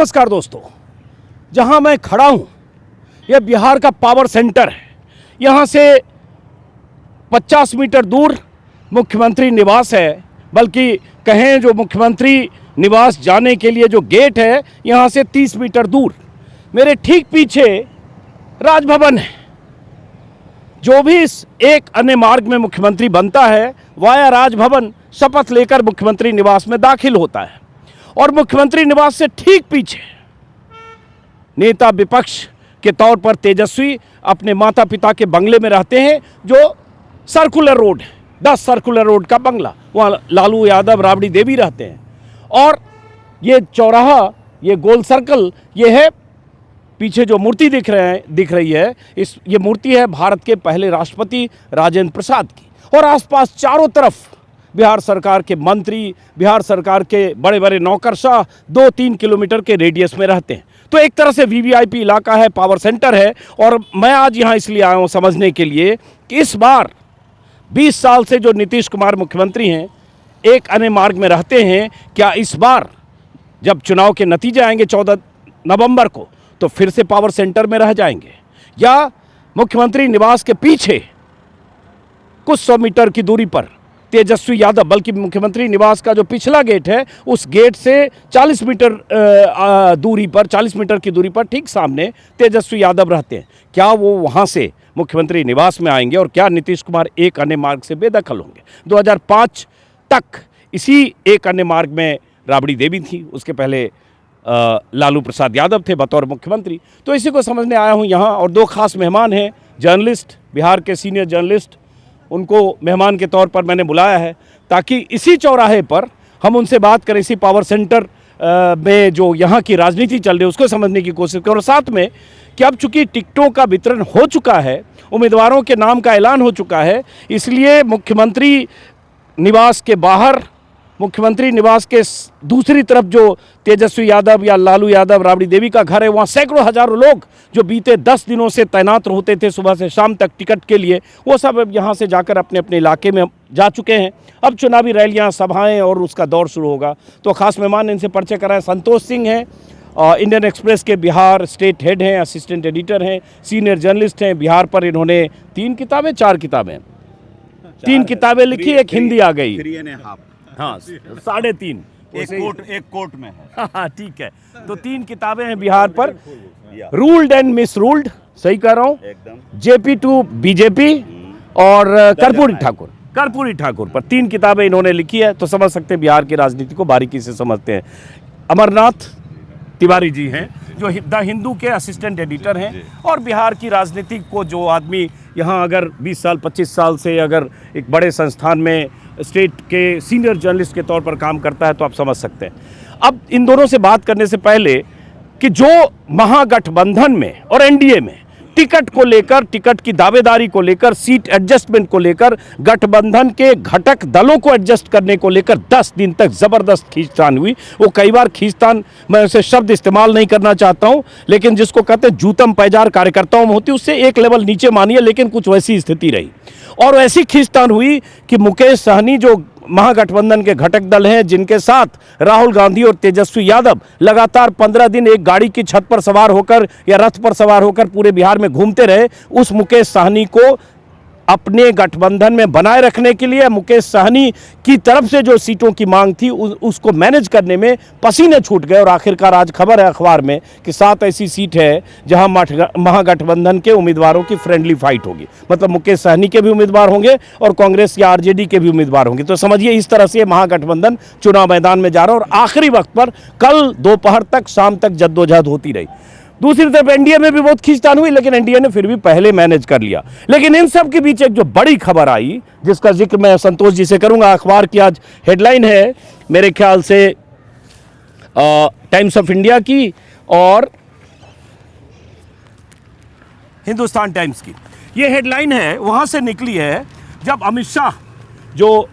नमस्कार दोस्तों, जहां मैं खड़ा हूं यह बिहार का पावर सेंटर है। यहां से 50 मीटर दूर मुख्यमंत्री निवास है, बल्कि कहें जो मुख्यमंत्री निवास जाने के लिए जो गेट है यहां से 30 मीटर दूर मेरे ठीक पीछे राजभवन है। जो भी इस एक अन्य मार्ग में मुख्यमंत्री बनता है वाया राजभवन शपथ लेकर मुख्यमंत्री निवास में दाखिल होता है। और मुख्यमंत्री निवास से ठीक पीछे नेता विपक्ष के तौर पर तेजस्वी अपने माता पिता के बंगले में रहते हैं, जो सर्कुलर रोड है, 10 सर्कुलर रोड का बंगला, वहाँ लालू यादव राबड़ी देवी रहते हैं। और ये चौराहा, ये गोल सर्कल, ये है पीछे जो मूर्ति दिख रही है, ये मूर्ति है भारत के पहले राष्ट्रपति राजेंद्र प्रसाद की। और आसपास चारों तरफ बिहार सरकार के मंत्री, बिहार सरकार के बड़े बड़े नौकरशाह 2-3 किलोमीटर के रेडियस में रहते हैं। तो एक तरह से वीवीआईपी इलाका है, पावर सेंटर है। और मैं आज यहाँ इसलिए आया हूँ समझने के लिए कि इस बार 20 साल से जो नीतीश कुमार मुख्यमंत्री हैं, एक अन्य मार्ग में रहते हैं, क्या इस बार जब चुनाव के नतीजे आएंगे 14 नवंबर को तो फिर से पावर सेंटर में रह जाएंगे, या मुख्यमंत्री निवास के पीछे कुछ 100 मीटर की दूरी पर तेजस्वी यादव, बल्कि मुख्यमंत्री निवास का जो पिछला गेट है उस गेट से 40 मीटर दूरी पर, 40 मीटर की दूरी पर ठीक सामने तेजस्वी यादव रहते हैं। क्या वो वहाँ से मुख्यमंत्री निवास में आएंगे और क्या नीतीश कुमार एक अन्य मार्ग से बेदखल होंगे? 2005 तक इसी एक अन्य मार्ग में राबड़ी देवी थी, उसके पहले लालू प्रसाद यादव थे बतौर मुख्यमंत्री। तो इसी को समझने आया हूँ यहाँ। और 2 खास मेहमान हैं, जर्नलिस्ट, बिहार के सीनियर जर्नलिस्ट, उनको मेहमान के तौर पर मैंने बुलाया है ताकि इसी चौराहे पर हम उनसे बात करें, इसी पावर सेंटर में जो यहाँ की राजनीति चल रही है उसको समझने की कोशिश करें। और साथ में कि अब चूंकि टिकटों का वितरण हो चुका है, उम्मीदवारों के नाम का ऐलान हो चुका है, इसलिए मुख्यमंत्री निवास के बाहर, मुख्यमंत्री निवास के दूसरी तरफ जो तेजस्वी यादव या लालू यादव राबड़ी देवी का घर है, वहाँ सैकड़ों हजारों लोग जो बीते 10 दिनों से तैनात होते थे सुबह से शाम तक टिकट के लिए, वो सब अब यहाँ से जाकर अपने अपने इलाके में जा चुके हैं। अब चुनावी रैलियाँ, सभाएं और उसका दौर शुरू होगा। तो खास मेहमान इनसे परिचय कराएं। संतोष सिंह हैं, इंडियन एक्सप्रेस के बिहार स्टेट हेड हैं, असिस्टेंट एडिटर हैं, सीनियर जर्नलिस्ट हैं। बिहार पर इन्होंने 3 किताबें, 4 किताबें, 3 किताबें लिखी, एक हिंदी आ गई, 3.5, हाँ 3.5, एक कोर्ट में है। हाँ ठीक है। तो 3 किताबें हैं बिहार पर, रूल्ड एंड मिस रूल्ड, सही कह रहा हूँ, जेपी टू बीजेपी और कर्पूरी ठाकुर पर 3 किताबें इन्होंने लिखी है। तो समझ सकते हैं बिहार की राजनीति को बारीकी से समझते हैं। अमरनाथ तिवारी जी हैं जो द हिंदू के असिस्टेंट एडिटर हैं। और बिहार की राजनीति को जो आदमी यहाँ अगर 20 साल 25 साल से अगर एक बड़े संस्थान में स्टेट के सीनियर जर्नलिस्ट के तौर पर काम करता है तो आप समझ सकते हैं। अब इन दोनों से बात करने से पहले कि जो महागठबंधन में और एनडीए में टिकट को लेकर, टिकट की दावेदारी को लेकर, सीट एडजस्टमेंट को लेकर, गठबंधन के घटक दलों को एडजस्ट करने को लेकर 10 दिन तक जबरदस्त खींचतान हुई। वो कई बार खींचतान, मैं उसे शब्द इस्तेमाल नहीं करना चाहता हूं, लेकिन जिसको कहते हैं जूतम पैजार कार्यकर्ताओं में होती, उससे एक लेवल नीचे मानिए, लेकिन कुछ वैसी स्थिति रही। और ऐसी खींचतान हुई कि मुकेश सहनी जो महागठबंधन के घटक दल हैं, जिनके साथ राहुल गांधी और तेजस्वी यादव लगातार 15 दिन एक गाड़ी की छत पर सवार होकर या रथ पर सवार होकर पूरे बिहार में घूमते रहे, उस मुकेश सहनी को अपने गठबंधन में बनाए रखने के लिए मुकेश सहनी की तरफ से जो सीटों की मांग थी उसको मैनेज करने में पसीने छूट गए। और आखिरकार आज खबर है अखबार में कि 7 ऐसी सीट है जहां महागठबंधन के उम्मीदवारों की फ्रेंडली फाइट होगी, मतलब मुकेश सहनी के भी उम्मीदवार होंगे और कांग्रेस या आरजेडी के भी उम्मीदवार होंगे। तो समझिए इस तरह से महागठबंधन चुनाव मैदान में जा रहा है। और आखिरी वक्त पर कल दोपहर तक, शाम तक जद्दोजहद होती रही। दूसरी तरफ एनडीए में भी बहुत खींचतान हुई, लेकिन एनडीए ने फिर भी पहले मैनेज कर लिया। लेकिन इन सब के बीच एक जो बड़ी खबर आई, जिसका जिक्र मैं संतोष जी से करूंगा, अखबार की आज हेडलाइन है मेरे ख्याल से टाइम्स ऑफ इंडिया की और हिंदुस्तान टाइम्स की। ये हेडलाइन है, वहां से निकली है जब अमित शाह जो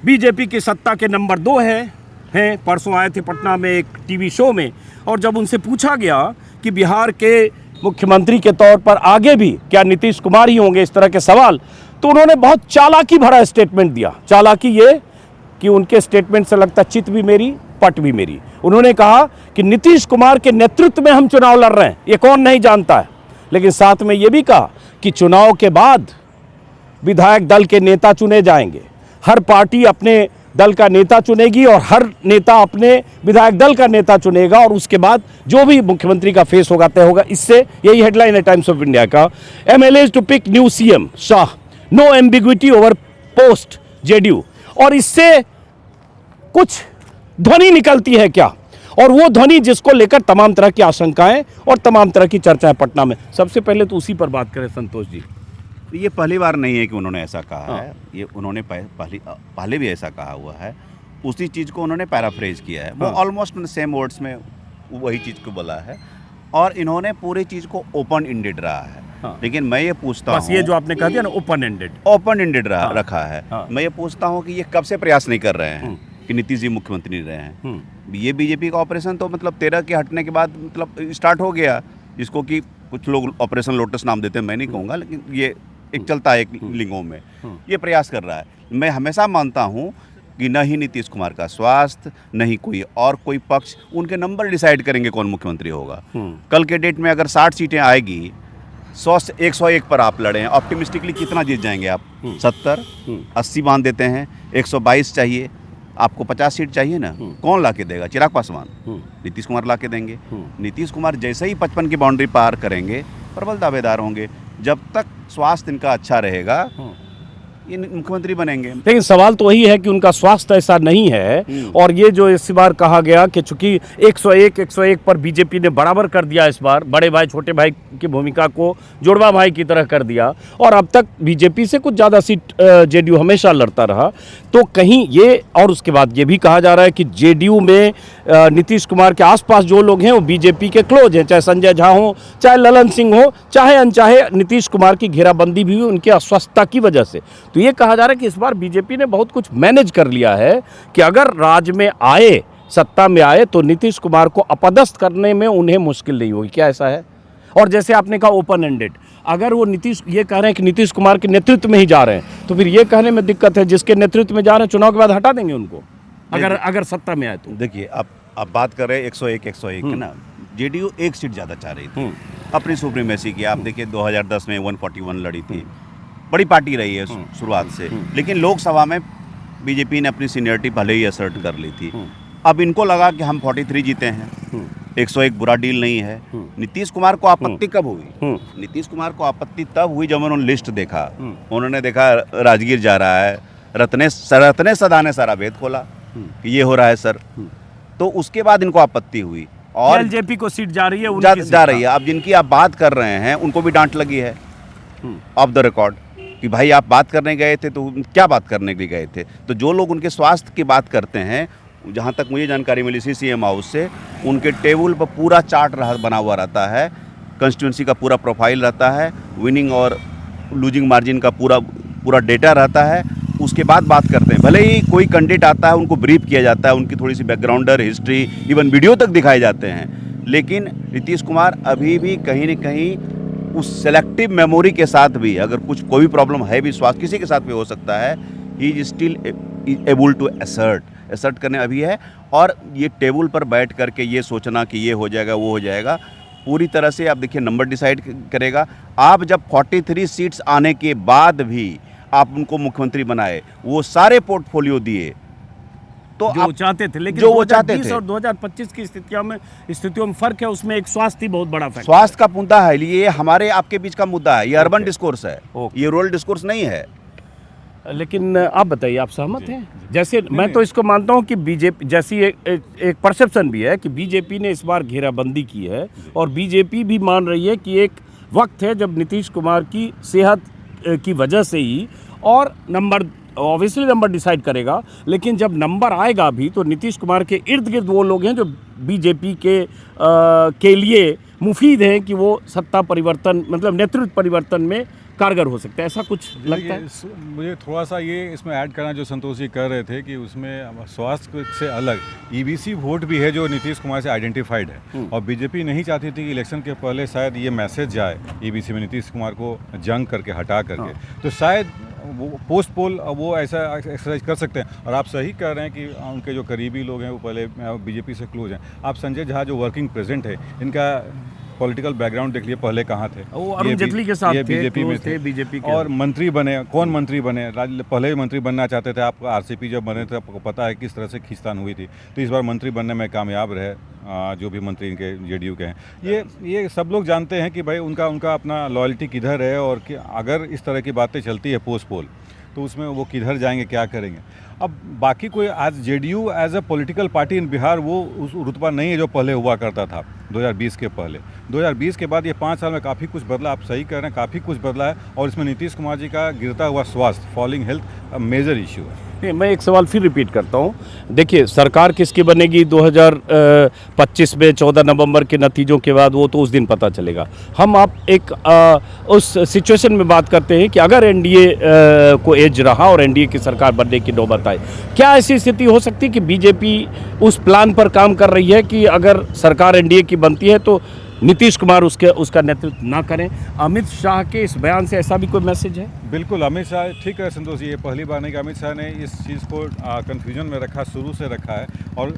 बीजेपी की सत्ता के नंबर 2 हैं, परसों आए थे पटना में एक टीवी शो में, और जब उनसे पूछा गया कि बिहार के मुख्यमंत्री के तौर पर आगे भी क्या नीतीश कुमार ही होंगे, इस तरह के सवाल, तो उन्होंने बहुत चालाकी भरा स्टेटमेंट दिया। चालाकी ये कि उनके स्टेटमेंट से लगता चित भी मेरी पट भी मेरी। उन्होंने कहा कि नीतीश कुमार के नेतृत्व में हम चुनाव लड़ रहे हैं, ये कौन नहीं जानता है। लेकिन साथ में ये भी कहा कि चुनाव के बाद विधायक दल के नेता चुने जाएंगे, हर पार्टी अपने दल का नेता चुनेगी और हर नेता अपने विधायक दल का नेता चुनेगा और उसके बाद जो भी मुख्यमंत्री का फेस होगा तय होगा। इससे यही हेडलाइन है टाइम्स ऑफ इंडिया का, MLAs to pick new CM Shah, no ambiguity over post JDU. और इससे कुछ ध्वनि निकलती है क्या, और वो ध्वनि जिसको लेकर तमाम तरह की आशंकाएं और तमाम तरह की चर्चाएं पटना में। सबसे पहले तो उसी पर बात करें संतोष जी। ये पहली बार नहीं है कि उन्होंने ऐसा कहा है, ये उन्होंने पहले भी ऐसा कहा हुआ है। उसी चीज़ को उन्होंने पैराफ्रेज किया है, वो ऑलमोस्ट सेम वर्ड्स में वही चीज़ को बोला है और इन्होंने पूरी चीज़ को ओपन एंडेड रहा है। लेकिन मैं ये पूछता हूँ, ये जो आपने कहा दिया ना ओपन एंडेड रखा है, मैं ये पूछता हूँ कि ये कब से प्रयास नहीं कर रहे हैं कि नीतीश जी मुख्यमंत्री रहे हैं। ये बीजेपी का ऑपरेशन तो मतलब 13 के हटने के बाद मतलब स्टार्ट हो गया, जिसको कि कुछ लोग ऑपरेशन लोटस नाम देते हैं, मैं नहीं कहूँगा, लेकिन ये एक चलता है एक लिंगों में, ये प्रयास कर रहा है। मैं हमेशा मानता हूँ कि न ही नीतीश कुमार का स्वास्थ्य, न ही कोई पक्ष, उनके नंबर डिसाइड करेंगे कौन मुख्यमंत्री होगा। कल के डेट में अगर 60 सीटें आएगी, 100 से 101 पर आप लड़े हैं, ऑप्टिमिस्टिकली कितना जीत जाएंगे आप? 70, 80 मान देते हैं, 122 चाहिए, आपको 50 सीट चाहिए ना, कौन ला के देगा? चिराग पासवान, नीतीश कुमार ला के देंगे। नीतीश कुमार जैसे ही 55 की बाउंड्री पार करेंगे, प्रबल दावेदार होंगे। जब तक स्वास्थ्य इनका अच्छा रहेगा, ये मुख्यमंत्री बनेंगे। लेकिन सवाल तो वही है कि उनका स्वास्थ्य ऐसा नहीं है, और ये जो इस बार कहा गया कि चूंकि 101 पर बीजेपी ने बराबर कर दिया, इस बार बड़े भाई छोटे भाई की भूमिका को जुड़वा भाई की तरह कर दिया, और अब तक बीजेपी से कुछ ज़्यादा सीट जेडीयू हमेशा लड़ता रहा, तो कहीं ये, और उसके बाद ये भी कहा जा रहा है कि जेडीयू में नीतीश कुमार के आसपास जो लोग हैं वो बीजेपी के क्लोज हैं, चाहे संजय झा हो, चाहे ललन सिंह हो, चाहे अनचाहे नीतीश कुमार की घेराबंदी भी हुई उनकी अस्वस्थता की वजह से। तो ये कहा जा रहा है कि इस बार बीजेपी ने बहुत कुछ मैनेज कर लिया है कि अगर राज्य में आए, सत्ता में आए, तो नीतीश कुमार को अपदस्थ करने में उन्हें मुश्किल नहीं होगी। क्या ऐसा है? और जैसे आपने कहा ओपन एंडेड, अगर वो ये कह रहे हैं कि नीतीश कुमार के नेतृत्व में ही जा रहे हैं, तो फिर ये कहने में दिक्कत है जिसके नेतृत्व में जा रहे हैं चुनाव के बाद हटा देंगे उनको, अगर सत्ता में आए तो। देखिए, आप बात कर रहे हैं 101 है ना, जेडीयू एक सीट ज़्यादा चाह रही थी अपनी सुप्रीमेसी की। आप देखिए 2010 में 141 लड़ी थी, बड़ी पार्टी रही है शुरुआत से, लेकिन लोकसभा में बीजेपी ने अपनी सीनियरिटी पहले ही असर्ट कर ली थी। अब इनको लगा कि हम 43 जीते हैं, 101 बुरा डील नहीं है। नीतीश कुमार को आपत्ति कब हुई? नीतीश कुमार को आपत्ति तब हुई जब उन्होंने लिस्ट देखा, उन्होंने देखा राजगीर जा रहा है, रत्ने सदा ने सारा भेद खोला कि ये हो रहा है सर, तो उसके बाद इनको आपत्ति हुई। और एलजेपी को सीट जा रही है, जा रही है। अब जिनकी आप बात कर रहे हैं उनको भी डांट लगी है ऑफ द रिकॉर्ड कि भाई आप बात करने गए थे तो क्या बात करने के लिए गए थे। तो जो लोग उनके स्वास्थ्य की बात करते हैं, जहाँ तक मुझे जानकारी मिली सीएम हाउस से, उनके टेबल पर पूरा चार्ट बना हुआ रहता है, कंस्टिट्यूंसी का पूरा प्रोफाइल रहता है, विनिंग और लूजिंग मार्जिन का पूरा डेटा रहता है। उसके बाद बात करते हैं, भले ही कोई कैंडिडेट आता है उनको ब्रीफ किया जाता है, उनकी थोड़ी सी बैकग्राउंडर हिस्ट्री, इवन वीडियो तक दिखाए जाते हैं, लेकिन नीतीश कुमार अभी भी कहीं न कहीं उस सेलेक्टिव मेमोरी के साथ भी, अगर कोई भी प्रॉब्लम है भी, स्वास्थ्य किसी के साथ भी हो सकता है, he is still able to assert करने अभी है। और ये टेबल पर बैठ करके ये सोचना कि ये हो जाएगा वो हो जाएगा, पूरी तरह से आप देखिए नंबर डिसाइड करेगा। आप जब 43 सीट्स आने के बाद भी आप उनको मुख्यमंत्री बनाए, वो सारे पोर्टफोलियो दिए तो जो आप चाहते थे, लेकिन जो वो चाहते थे। और 2025 की स्थितियों में फर्क है, उसमें एक स्वास्थ्य ही बहुत बड़ा फैक्टर। स्वास्थ्य का मुद्दा है, ये हमारे आपके बीच का मुद्दा है, ये अर्बन डिस्कोर्स है, ये रूरल डिस्कोर्स नहीं है। लेकिन आप बताइए, आप सहमत हैं? जैसे मैं तो इसको मानता हूं कि बीजेपी जैसी एक परसेप्शन भी है कि बीजेपी ने इस बार घेराबंदी की है, और बीजेपी भी मान रही है कि एक वक्त है जब नीतीश कुमार की सेहत की वजह से ही, और ऑब्वियसली नंबर डिसाइड करेगा, लेकिन जब नंबर आएगा भी तो नीतीश कुमार के इर्द गिर्द वो लोग हैं जो बीजेपी के लिए मुफीद हैं कि वो सत्ता परिवर्तन, मतलब नेतृत्व परिवर्तन में कारगर हो सकता है। ऐसा कुछ लगता है? मुझे थोड़ा सा ये इसमें ऐड करना, जो संतोष जी कर रहे थे कि उसमें स्वास्थ्य से अलग ईबीसी वोट भी है जो नीतीश कुमार से आइडेंटिफाइड है, और बीजेपी नहीं चाहती थी कि इलेक्शन के पहले शायद ये मैसेज जाए ईबीसी में नीतीश कुमार को जंग करके हटा करके। तो शायद वो पोस्ट पोल वो ऐसा एक्सरसाइज कर सकते हैं। और आप सही कह रहे हैं कि उनके जो करीबी लोग हैं वो पहले बीजेपी से क्लोज हैं। आप संजय झा जो वर्किंग प्रेसिडेंट है, इनका पॉलिटिकल बैकग्राउंड देख लिए, पहले कहाँ थे, वो अरुण जेटली के साथ ये थे, बीजेपी में close थे बीजेपी के। और मंत्री बने, कौन मंत्री बने, पहले भी मंत्री बनना चाहते थे। आप आरसीपी जब बने थे आपको पता है किस तरह से खींचतान हुई थी, तो इस बार मंत्री बनने में कामयाब रहे जो भी मंत्री इनके जेडीयू के हैं। ये सब लोग जानते हैं कि भाई उनका अपना लॉयल्टी किधर है, और कि अगर इस तरह की बातें चलती है पोस्ट पोल तो उसमें वो किधर जाएंगे, क्या करेंगे। अब बाकी कोई आज JDU as a political party in Bihar वो उस रुतबा नहीं है जो पहले हुआ करता था 2020 के पहले। 2020 के बाद ये 5 साल में काफ़ी कुछ बदला, आप सही कह रहे हैं, काफ़ी कुछ बदला है। और इसमें नीतीश कुमार जी का गिरता हुआ स्वास्थ्य, फॉलिंग हेल्थ मेजर इशू है। नहीं, मैं एक सवाल फिर रिपीट करता हूँ। देखिए, सरकार किसकी बनेगी 2025 में 14 नवंबर के नतीजों के बाद, वो तो उस दिन पता चलेगा। हम आप एक उस सिचुएशन में बात करते हैं कि अगर एनडीए को एज रहा और एनडीए की सरकार बनने की नौबत आए, क्या ऐसी स्थिति हो सकती है कि बीजेपी उस प्लान पर काम कर रही है कि अगर सरकार एनडीए की बनती है तो नीतीश कुमार उसका नेतृत्व ना करें? अमित शाह के इस बयान से ऐसा भी कोई मैसेज है? बिल्कुल, अमित शाह ठीक है संतोष जी, ये पहली बार नहीं कि अमित शाह ने इस चीज़ को कन्फ्यूजन में रखा, शुरू से रखा है। और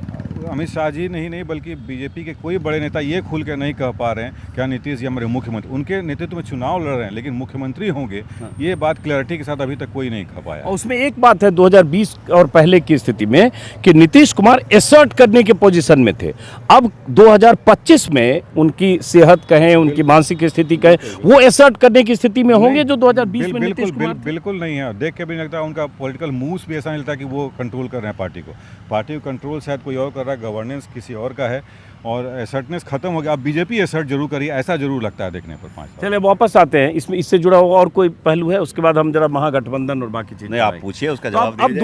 अमित शाह जी नहीं बल्कि बीजेपी के कोई बड़े नेता ये खुल के नहीं कह पा रहे हैं क्या नीतीश जी हमारे मुख्यमंत्री, उनके नेतृत्व में चुनाव लड़ रहे हैं लेकिन मुख्यमंत्री होंगे, ये बात क्लैरिटी के साथ अभी तक कोई नहीं कह पाया। और उसमें एक बात है 2020 और पहले की स्थिति में कि नीतीश कुमार एसर्ट करने के पोजीशन में थे। अब 2025 में उनकी सेहत कहें, उनकी मानसिक स्थिति कहें, वो एसर्ट करने की स्थिति में होंगे जो 2020 में नीतीश कुमार थे? बिल्कुल नहीं है। देख के भी नहीं लगता, उनका पॉलिटिकल मूव्स भी ऐसा नहीं लगता कि वो कंट्रोल कर रहे हैं पार्टी को। पार्टी को कंट्रोल शायद कोई और कर रहा है, गवर्नेंस किसी और का है, और एसर्टनेस खत्म हो गया। अब बीजेपी एसर्ट जरूर करी, ऐसा जरूर लगता है देखने पर 5 साल। चलिए वापस आते हैं, इसमें इससे जुड़ा हुआ और कोई पहलू है, उसके बाद हम जरा महागठबंधन और बाकी चीजें नहीं, आप पूछिए, उसका जवाब अब दीजिए।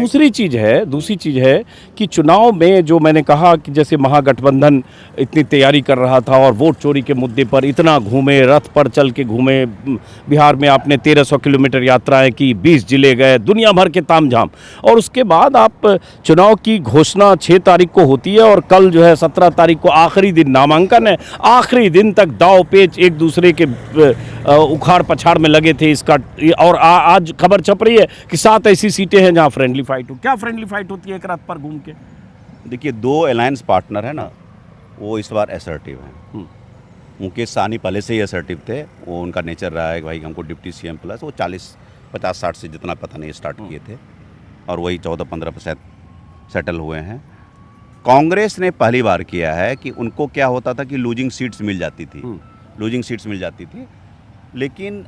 दूसरी चीज है कि चुनाव में जो मैंने कहा कि जैसे महागठबंधन इतनी तैयारी कर रहा था और वोट चोरी के मुद्दे पर इतना घूमे, रथ पर चल के घूमे, बिहार में आपने 1300 किलोमीटर यात्राएं की, 20 जिले गए, दुनिया भर के तामझाम, और उसके बाद आप चुनाव की घोषणा 6 तारीख को होती है और कल जो है 17 तारीख को आखिरी दिन नामांकन है। आखिरी दिन तक दाव पेच एक दूसरे के उखाड़ पछाड़ में लगे थे इसका। और आज खबर छप रही है कि 7 ऐसी सीटें हैं जहां फ्रेंडली फाइट हो। क्या फ्रेंडली फाइट होती है एक रथ पर घूम के? देखिए, 2 अलायंस पार्टनर है ना, वो इस बार असर्टिव हैं। मुकेश सहनी पहले से ही असर्टिव थे, वो उनका नेचर रहा है कि भाई हमको डिप्टी सीएम प्लस, वो 40-50-60 से जितना पता नहीं स्टार्ट किए थे, और वही 14-15% सेटल हुए हैं। कांग्रेस ने पहली बार किया है कि उनको क्या होता था कि लूजिंग सीट्स मिल जाती थी, लेकिन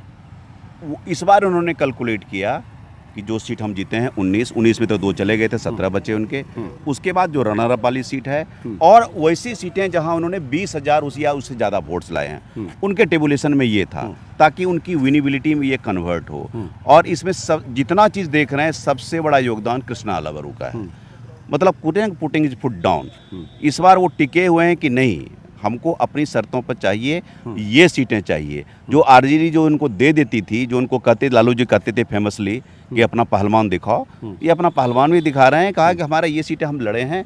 इस बार उन्होंने कैलकुलेट किया कि जो सीट हम जीते हैं 19 में तो 2 चले गए थे, 17 बचे उनके। उसके बाद जो रनर अप वाली सीट है और वैसी सीटें जहां उन्होंने 20,000 या उससे ज़्यादा वोट्स लाए हैं, उनके टेबुलेशन में ये था ताकि उनकी विनिबिलिटी में ये कन्वर्ट हो। और इसमें सब जितना चीज़ देख रहे हैं, सबसे बड़ा योगदान कृष्णा अलवरू का है। मतलब पुटिंग इज फुट डाउन। इस बार वो टिके हुए हैं कि नहीं, हमको अपनी शर्तों पर चाहिए, ये सीटें चाहिए। जो आरजेडी जो उनको दे देती थी, जो उनको कहते, लालू जी कहते थे फेमसली कि अपना पहलवान दिखाओ, ये अपना पहलवान भी दिखा रहे हैं। कहा कि हमारा ये सीटें हम लड़े हैं,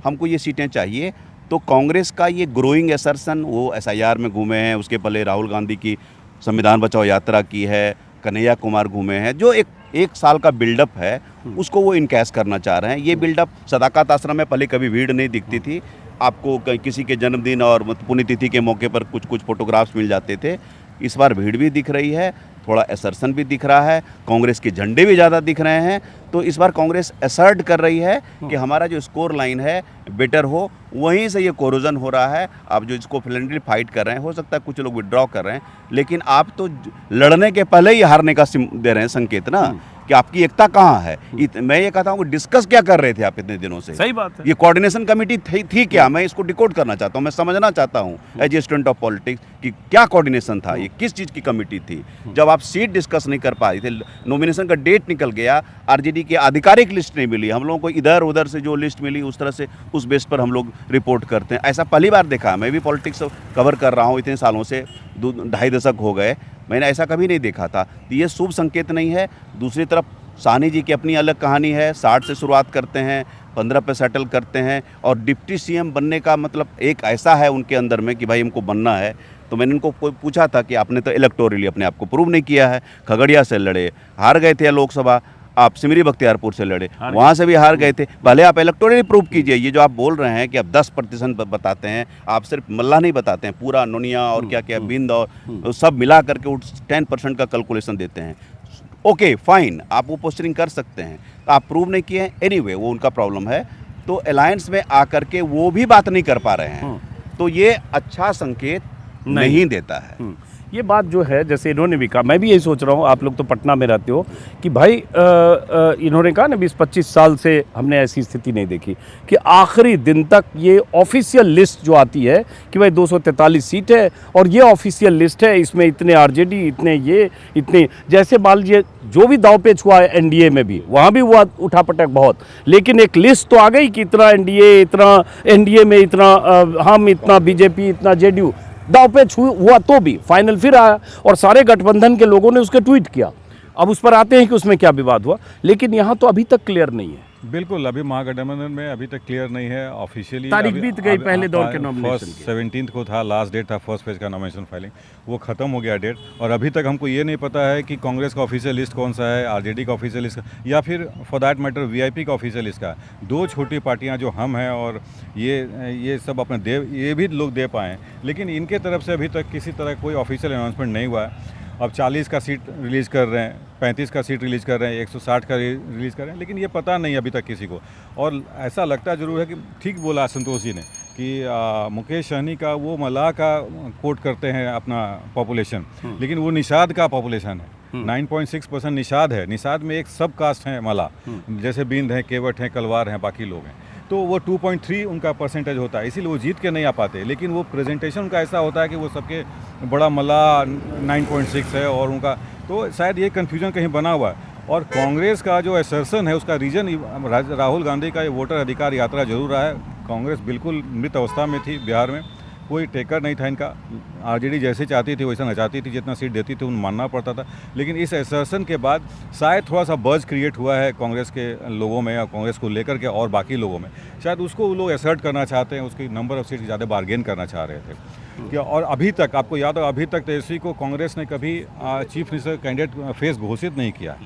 हमको ये सीटें चाहिए। तो कांग्रेस का ये ग्रोइंग असर्सन, वो SIR में घूमे हैं, उसके पहले राहुल गांधी की संविधान बचाओ यात्रा की है, कन्हैया कुमार घूमे हैं, जो एक साल का बिल्डअप है उसको वो इनकैश करना चाह रहे हैं। ये बिल्डअप सदाकत आश्रम में पहले कभी भीड़ नहीं दिखती थी, आपको किसी के जन्मदिन और पुण्यतिथि के मौके पर कुछ फोटोग्राफ्स मिल जाते थे। इस बार भीड़ भी दिख रही है, थोड़ा असर्सन भी दिख रहा है, कांग्रेस के झंडे भी ज़्यादा दिख रहे हैं। तो इस बार कांग्रेस असर्ट कर रही है कि हमारा जो स्कोर लाइन है बेटर हो, वहीं से ये कोरोजन हो रहा है। आप जो इसको फ्रेंडली फाइट कर रहे हैं, हो सकता है कुछ लोग विड्रॉ कर रहे हैं, लेकिन आप तो लड़ने के पहले ही हारने का दे रहे हैं संकेत ना, कि आपकी एकता कहाँ है। मैं ये कहता हूँ कि डिस्कस क्या कर रहे थे आप इतने दिनों से? सही बात है। ये कोऑर्डिनेशन कमेटी थी क्या? मैं इसको डिकोड करना चाहता हूँ, मैं समझना चाहता हूँ as a student of politics कि क्या कोऑर्डिनेशन था, ये किस चीज़ की कमेटी थी। जब आप सीट डिस्कस नहीं कर पा रहे थे, नॉमिनेशन का डेट निकल गया, आरजेडी की आधिकारिक लिस्ट नहीं मिली, हम लोगों को इधर उधर से जो लिस्ट मिली उस तरह से उस बेस पर हम लोग रिपोर्ट करते हैं। ऐसा पहली बार देखा। मैं भी पॉलिटिक्स कवर कर रहा हूँ इतने सालों से, 2.5 दशक हो गए, मैंने ऐसा कभी नहीं देखा था। तो ये शुभ संकेत नहीं है। दूसरी तरफ सहनी जी की अपनी अलग कहानी है, 60 से शुरुआत करते हैं, 15 पे सेटल करते हैं, और डिप्टी सीएम बनने का मतलब एक ऐसा है उनके अंदर में कि भाई हमको बनना है। तो मैंने इनको पूछा था कि आपने तो इलेक्टोरली अपने आप को प्रूव नहीं किया है, खगड़िया से लड़े, हार गए थे लोकसभा, आप सिमरी बख्तियारपुर से लड़े, वहाँ से भी हार गए थे, भले आप इलेक्टोरली प्रूव कीजिए। ये जो आप बोल रहे हैं कि आप 10% बताते हैं, आप सिर्फ मल्ला नहीं बताते हैं, पूरा नोनिया और क्या क्या बिंद और सब मिला करके 10% का कैलकुलेशन देते हैं। ओके फाइन, आप वो पोस्टरिंग कर सकते हैं, तो आप प्रूव नहीं किए हैं, एनीवे वो उनका प्रॉब्लम है। तो अलायंस में आकर के वो भी बात नहीं कर पा रहे हैं, तो ये अच्छा संकेत नहीं देता है। ये बात जो है, जैसे इन्होंने भी कहा, मैं भी यही सोच रहा हूँ, आप लोग तो पटना में रहते हो, कि भाई इन्होंने कहा ना 20-25 साल से हमने ऐसी स्थिति नहीं देखी कि आखिरी दिन तक ये ऑफिशियल लिस्ट जो आती है कि भाई 243 सीट है और ये ऑफिशियल लिस्ट है, इसमें इतने आरजेडी, इतने ये, इतने, जैसे मान लीजिए जो भी दाव पेच हुआ है एनडीए में भी, वहाँ भी हुआ उठापटक बहुत, लेकिन एक लिस्ट तो आ गई कि इतना एनडीए, इतना एनडीए में इतना हम, इतना बीजेपी, इतना जेडीयू, दाव पेच हुआ तो भी फाइनल फिर आया और सारे गठबंधन के लोगों ने उसके ट्वीट किया। अब उस पर आते हैं कि उसमें क्या विवाद हुआ, लेकिन यहाँ तो अभी तक क्लियर नहीं है। बिल्कुल, अभी महागठबंधन में अभी तक क्लियर नहीं है ऑफिशियली। तारीख बीत गई पहले दौर के नॉमिनेशन की। 17 को था लास्ट डेट था फर्स्ट फेज का नॉमिनेशन फाइलिंग, वो खत्म हो गया डेट, और अभी तक हमको ये नहीं पता है कि कांग्रेस का ऑफिशियल लिस्ट कौन सा है, आरजेडी का ऑफिशियल लिस्ट या फिर फॉर दैट मैटर वीआईपी का ऑफिशियल लिस्ट का। दो छोटी पार्टियां जो हम हैं और ये सब अपने ये भी लोग दे पाएँ, लेकिन इनके तरफ से अभी तक किसी तरह कोई ऑफिशियल अनाउंसमेंट नहीं हुआ है। अब 40 का सीट रिलीज़ कर रहे हैं, 35 का सीट रिलीज़ कर रहे हैं, 160 का रिलीज़ कर रहे हैं, लेकिन ये पता नहीं अभी तक किसी को। और ऐसा लगता ज़रूर है कि ठीक बोला संतोष जी ने कि मुकेश सहनी का वो मलाह का कोट करते हैं अपना पॉपुलेशन, लेकिन वो निषाद का पॉपुलेशन है। 9.6% निषाद है। निषाद में एक सब कास्ट है मलाह, जैसे बिंद हैं, केवट हैं, कलवार हैं, बाकी लोग हैं, तो वो 2.3 उनका परसेंटेज होता है, इसीलिए वो जीत के नहीं आ पाते। लेकिन वो प्रेजेंटेशन उनका ऐसा होता है कि वो सबके बड़ा मल्ला 9.6 है और उनका, तो शायद ये कन्फ्यूजन कहीं बना हुआ है। और कांग्रेस का जो असर्शन है उसका रीजन राहुल गांधी का ये वोटर अधिकार यात्रा जरूर रहा है। कांग्रेस बिल्कुल मृत अवस्था में थी बिहार में, कोई टेकर नहीं था इनका। आरजेडी जैसे चाहती थी वैसा नचाती थी, जितना सीट देती थी उन मानना पड़ता था। लेकिन इस असर्शन के बाद शायद थोड़ा सा बज़ क्रिएट हुआ है कांग्रेस के लोगों में, और कांग्रेस को लेकर के और बाकी लोगों में, शायद उसको वो लोग असर्ट करना चाहते हैं, उसकी नंबर ऑफ सीट ज़्यादा बार्गेन करना चाह रहे थे क्या। और अभी तक आपको याद हो, अभी तक तेजस्वी को कांग्रेस ने कभी चीफ मिनिस्टर कैंडिडेट फेस घोषित नहीं किया।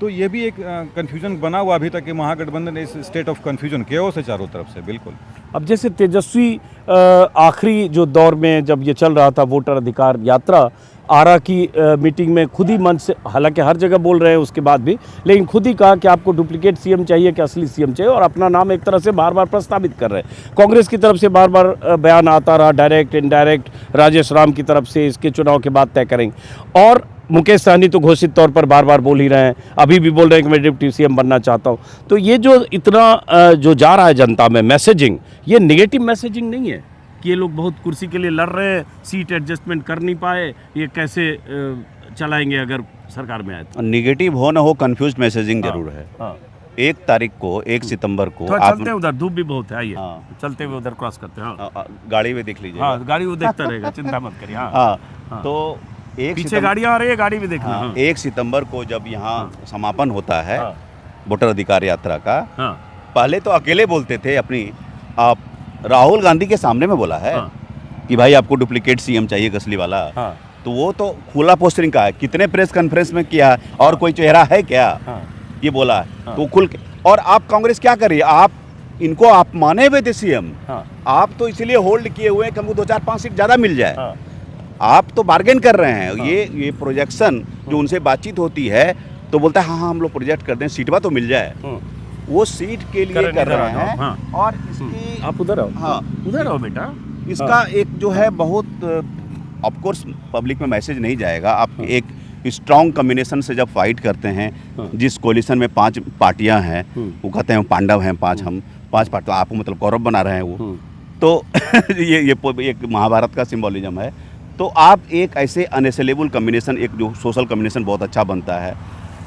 तो ये भी एक कन्फ्यूजन बना हुआ अभी तक कि महागठबंधन इस स्टेट ऑफ कन्फ्यूजन केओस है चारों तरफ से। बिल्कुल, अब जैसे तेजस्वी आखिरी जो दौर में जब ये चल रहा था वोटर अधिकार यात्रा, आरा की मीटिंग में खुद ही मंच से, हालांकि हर जगह बोल रहे हैं उसके बाद भी, लेकिन खुद ही कहा कि आपको डुप्लीकेट सीएम चाहिए कि असली सीएम चाहिए, और अपना नाम एक तरह से बार बार प्रस्तावित कर रहे हैं। कांग्रेस की तरफ से बार बार बयान आता रहा, डायरेक्ट इनडायरेक्ट, राजेश राम की तरफ से इसके चुनाव के बाद तय करेंगे, और मुकेश सहनी तो घोषित तौर पर बार बार बोल ही रहे हैं, अभी भी बोल रहे हैं कि मैं डिप्टी सीएम बनना चाहता हूँ। तो ये जो इतना जो जा रहा है जनता में मैसेजिंग, ये नेगेटिव मैसेजिंग नहीं है कि ये लोग बहुत कुर्सी के लिए लड़ रहे हैं, सीट एडजस्टमेंट कर नहीं पाए, ये कैसे चलाएंगे अगर सरकार में आए तो। निगेटिव हो ना हो, कंफ्यूज मैसेजिंग जरूर है। 1 तारीख को, 1 सितंबर को आप चलते हैं उधर, धूप भी बहुत है, आइए चलते हुए उधर क्रॉस करते हैं। गाड़ी में देख लीजिए। हाँ, गाड़ी वो देखता रहेगा, चिंता मत करिए। तो पीछे गाड़ियाँ आ रही है, गाड़ी भी देखना। 1 सितंबर को जब यहाँ समापन होता है वोटर अधिकार यात्रा का, पहले तो अकेले बोलते थे अपनी, आप राहुल गांधी के सामने में बोला है कि भाई आपको डुप्लीकेट सीएम चाहिए कसली वाला। तो वो तो खुला पोस्टरिंग का है, कितने प्रेस कॉन्फ्रेंस में किया, और कोई चेहरा है क्या, ये बोला है तो खुल के। और आप कांग्रेस क्या कर रही है, आप इनको आप माने हुए थे सीएम, आप तो इसलिए होल्ड किए हुए हैं कि हमको 2-4-5 सीट ज़्यादा मिल जाए। आप तो बार्गेन कर रहे हैं। ये प्रोजेक्शन जो उनसे बातचीत होती है तो बोलता है हाँ हम लोग प्रोजेक्ट कर दें, सीट बा तो मिल जाए, वो सीट के लिए कर रहे हैं। और इसकी आप उधर आओ, हाँ उधर आओ बेटा। इसका एक जो है बहुत ऑफ कोर्स पब्लिक में मैसेज नहीं जाएगा। आप एक स्ट्रॉन्ग कॉम्बिनेशन से जब फाइट करते हैं, जिस कोलिशन में 5 पार्टियां हैं, वो कहते हैं पांडव हैं 5, हम 5 पार्टी, आपको मतलब कौरव बना रहे हैं वो, तो ये एक महाभारत का सिंबोलिज्म है। तो आप एक ऐसे अनअसेलेबल कॉम्बिनेशन, एक जो सोशल कॉम्बिनेशन बहुत अच्छा बनता है।